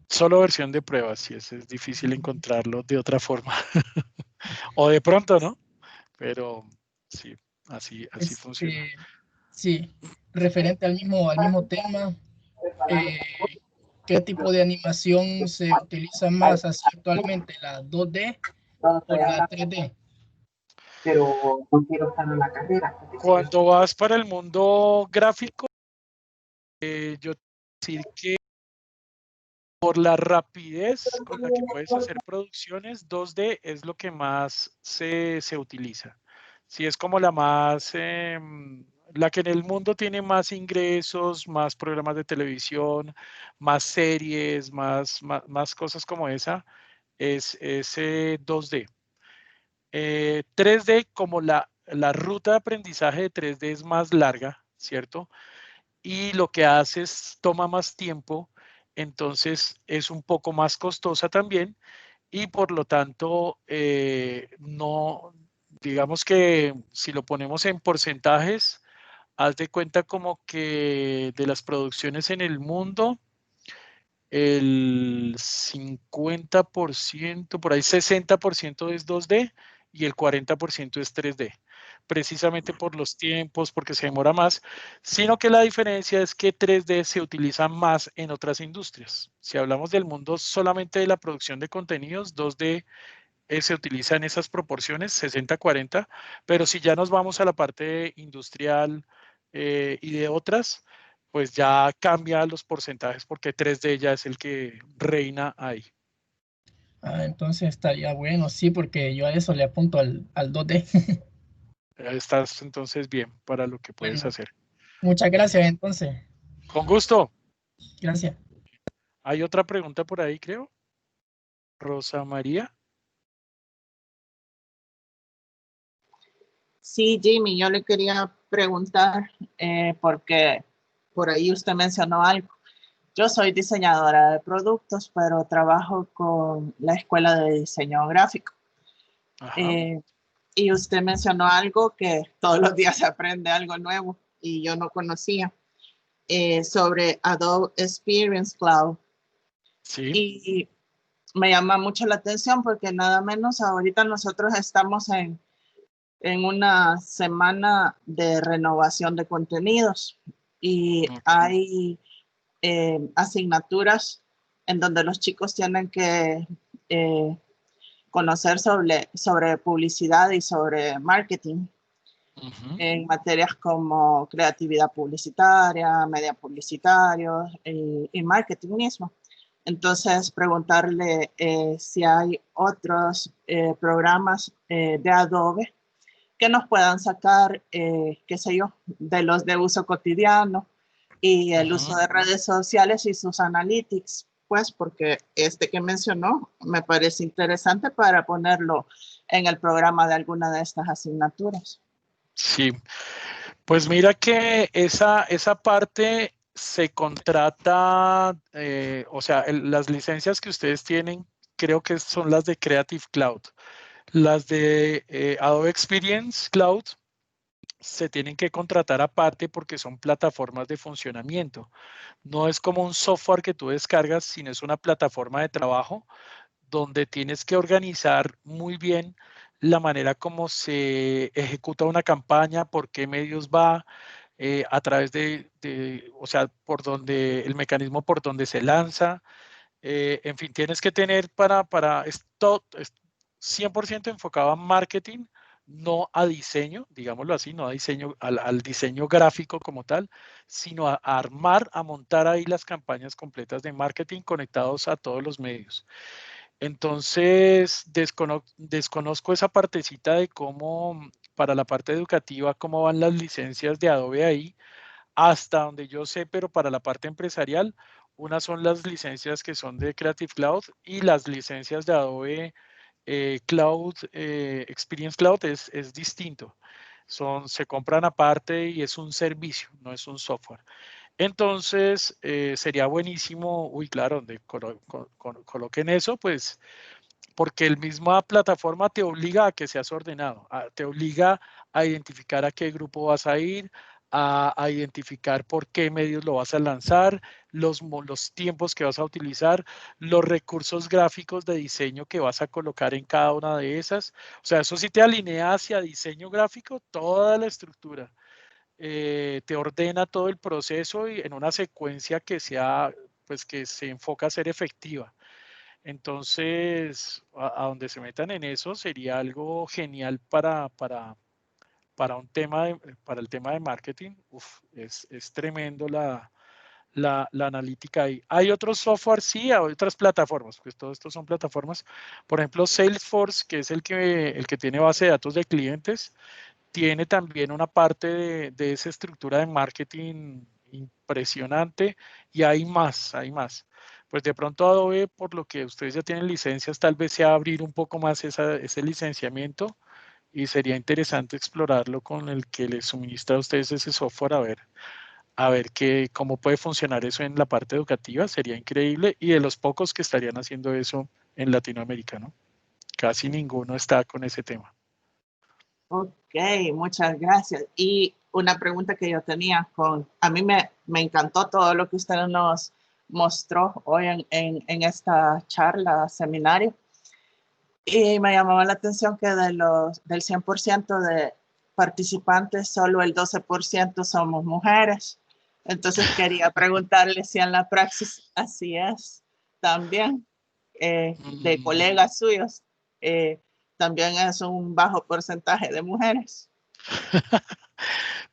Solo versión de prueba, sí, es difícil encontrarlo de otra forma. O de pronto, ¿no? Pero sí, así funciona. Sí, referente al mismo tema, ¿qué tipo de animación se utiliza más así actualmente, la 2D o la 3D? Pero no quiero estar en la carrera. Cuando vas para el mundo gráfico, yo te decir que por la rapidez con la que puedes hacer producciones, 2D es lo que más se utiliza. Sí, es como la más, la que en el mundo tiene más ingresos, más programas de televisión, más series, más cosas como esa, es 2D. 3D, como la ruta de aprendizaje de 3D es más larga, ¿cierto? Y lo que hace es toma más tiempo, entonces es un poco más costosa también y por lo tanto no, digamos que si lo ponemos en porcentajes, haz de cuenta como que de las producciones en el mundo, el 50%, por ahí 60% es 2D y el 40% es 3D, precisamente por los tiempos, porque se demora más, sino que la diferencia es que 3D se utiliza más en otras industrias. Si hablamos del mundo solamente de la producción de contenidos, 2D se utiliza en esas proporciones, 60-40, pero si ya nos vamos a la parte industrial y de otras, pues ya cambia los porcentajes porque 3D ya es el que reina ahí. Entonces estaría bueno, sí, porque yo a eso le apunto al 2D. Estás entonces bien para lo que puedes Bueno, hacer. muchas gracias entonces. Con gusto. Gracias. Hay otra pregunta por ahí, creo. Rosa María. Sí, Jimmy, yo le quería preguntar, porque por ahí usted mencionó algo. Yo soy diseñadora de productos, pero trabajo con la Escuela de Diseño Gráfico. Y usted mencionó algo que todos los días se aprende algo nuevo y yo no conocía, sobre Adobe Experience Cloud. Sí. Y me llama mucho la atención porque nada menos ahorita nosotros estamos en una semana de renovación de contenidos y hay asignaturas en donde los chicos tienen que conocer sobre publicidad y sobre marketing en materias como creatividad publicitaria, media publicitarios y marketing mismo. Entonces, preguntarle si hay otros programas de Adobe que nos puedan sacar, qué sé yo, de los de uso cotidiano y el uso de redes sociales y sus analytics, pues porque este que mencionó me parece interesante para ponerlo en el programa de alguna de estas asignaturas. Sí, pues mira que esa parte se contrata, o sea, las licencias que ustedes tienen creo que son las de Creative Cloud. Las de Adobe Experience Cloud se tienen que contratar aparte porque son plataformas de funcionamiento. No es como un software que tú descargas, sino es una plataforma de trabajo donde tienes que organizar muy bien la manera como se ejecuta una campaña, por qué medios va, a través o sea, por donde el mecanismo por donde se lanza. En fin, tienes que tener es 100% enfocado a marketing, no a diseño, digámoslo así, no a diseño, al diseño gráfico como tal, sino a armar, a montar ahí las campañas completas de marketing conectados a todos los medios. Entonces, desconozco esa partecita de cómo, para la parte educativa, cómo van las licencias de Adobe ahí, hasta donde yo sé, pero para la parte empresarial, unas son las licencias que son de Creative Cloud y las licencias de Adobe Cloud, Experience Cloud es distinto. Se compran aparte y es un servicio, no es un software. Entonces, sería buenísimo, claro, donde coloquen eso, pues, porque el misma plataforma te obliga a que seas ordenado, te obliga a identificar a qué grupo vas a ir, a identificar por qué medios lo vas a lanzar, los tiempos que vas a utilizar, los recursos gráficos de diseño que vas a colocar en cada una de esas. O sea, eso sí te alinea hacia diseño gráfico, toda la estructura. Te ordena todo el proceso y en una secuencia que sea, pues que se enfoca a ser efectiva. Entonces, a donde se metan en eso sería algo genial para un tema para el tema de marketing. Es tremendo la analítica ahí. Hay otros software, sí, hay otras plataformas, pues todo esto son plataformas. Por ejemplo, Salesforce, que es el que tiene base de datos de clientes, tiene también una parte de esa estructura de marketing impresionante y hay más, hay más. Pues de pronto Adobe, por lo que ustedes ya tienen licencias, tal vez sea abrir un poco más ese licenciamiento y sería interesante explorarlo con el que les suministra a ustedes ese software, a ver cómo puede funcionar eso en la parte educativa, sería increíble, y de los pocos que estarían haciendo eso en Latinoamérica, ¿no? Casi ninguno está con ese tema. Ok, muchas gracias. Y una pregunta que yo tenía a mí me encantó todo lo que usted nos mostró hoy en esta charla, seminario. Y me llamaba la atención que del 100% de participantes, solo el 12% somos mujeres. Entonces quería preguntarle si en la praxis así es también, de colegas suyos, también es un bajo porcentaje de mujeres.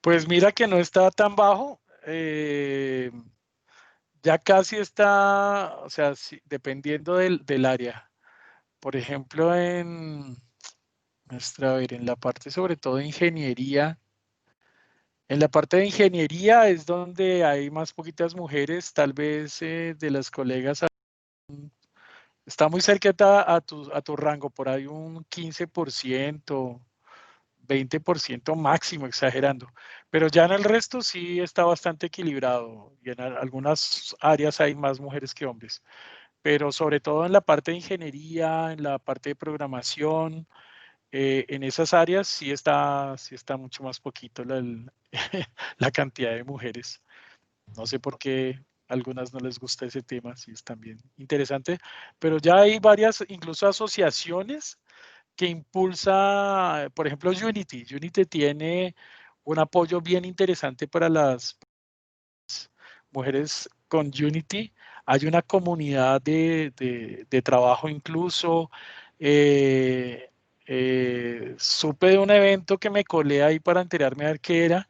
Pues mira que no está tan bajo. Ya casi está, o sea, dependiendo del área. Por ejemplo, en la parte sobre todo de ingeniería. En la parte de ingeniería es donde hay más poquitas mujeres, tal vez de las colegas. Está muy cerquita a tu rango, por ahí un 15%, 20% máximo, exagerando. Pero ya en el resto sí está bastante equilibrado y en algunas áreas hay más mujeres que hombres. Pero sobre todo en la parte de ingeniería, en la parte de programación, en esas áreas sí está mucho más poquito la cantidad de mujeres. No sé por qué a algunas no les gusta ese tema, sí es también interesante, pero ya hay varias, incluso asociaciones que impulsa, por ejemplo, Unity. Unity tiene un apoyo bien interesante para las mujeres con Unity. Hay una comunidad de trabajo incluso. Supe de un evento que me colé ahí para enterarme a ver qué era.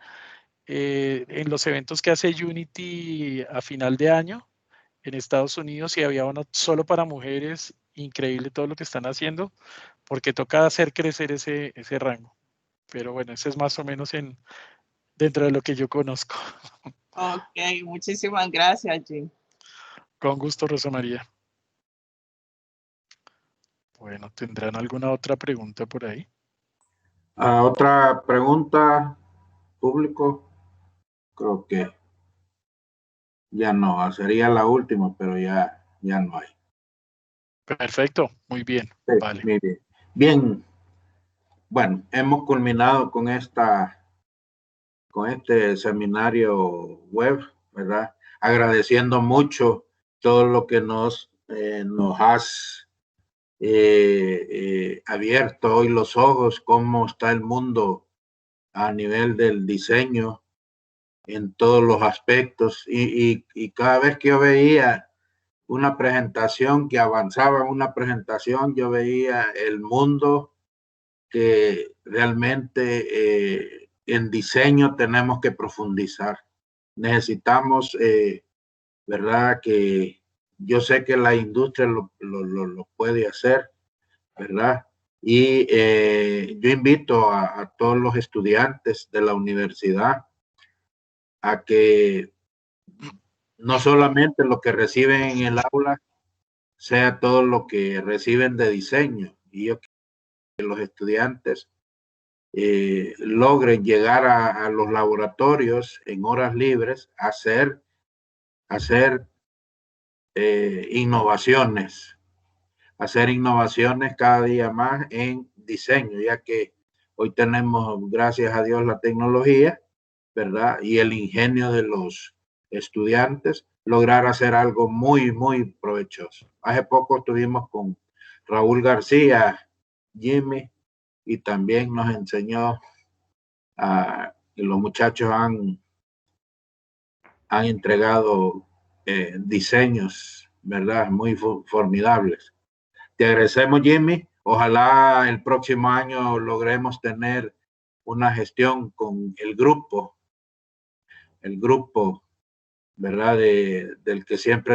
En los eventos que hace Unity a final de año en Estados Unidos y había uno solo para mujeres. Increíble todo lo que están haciendo porque toca hacer crecer ese rango. Pero bueno, ese es más o menos dentro de lo que yo conozco. Ok, muchísimas gracias, Jim. Con gusto, Rosa María. Bueno, ¿tendrán alguna otra pregunta por ahí? Otra pregunta, público. Creo que ya no, sería la última, pero ya no hay. Perfecto, muy bien. Sí, vale. muy bien. Bien, bueno, hemos culminado con este seminario web, ¿verdad? Agradeciendo mucho todo lo que nos has abierto hoy los ojos, cómo está el mundo a nivel del diseño en todos los aspectos y cada vez que yo veía una presentación que avanzaba, una presentación, yo veía el mundo que realmente en diseño tenemos que profundizar. Necesitamos, ¿verdad? Que yo sé que la industria lo puede hacer, ¿verdad? Y yo invito a todos los estudiantes de la universidad a que no solamente lo que reciben en el aula sea todo lo que reciben de diseño. Y yo quiero que los estudiantes logren llegar a los laboratorios en horas libres a hacer innovaciones cada día más en diseño, ya que hoy tenemos, gracias a Dios, la tecnología, ¿verdad? Y el ingenio de los estudiantes, lograr hacer algo muy, muy provechoso. Hace poco estuvimos con Raúl García, Jimmy, y también nos enseñó que los muchachos han entregado diseños, ¿verdad? Muy formidables. Te agradecemos, Jimmy. Ojalá el próximo año logremos tener una gestión con el grupo, ¿verdad? Del que siempre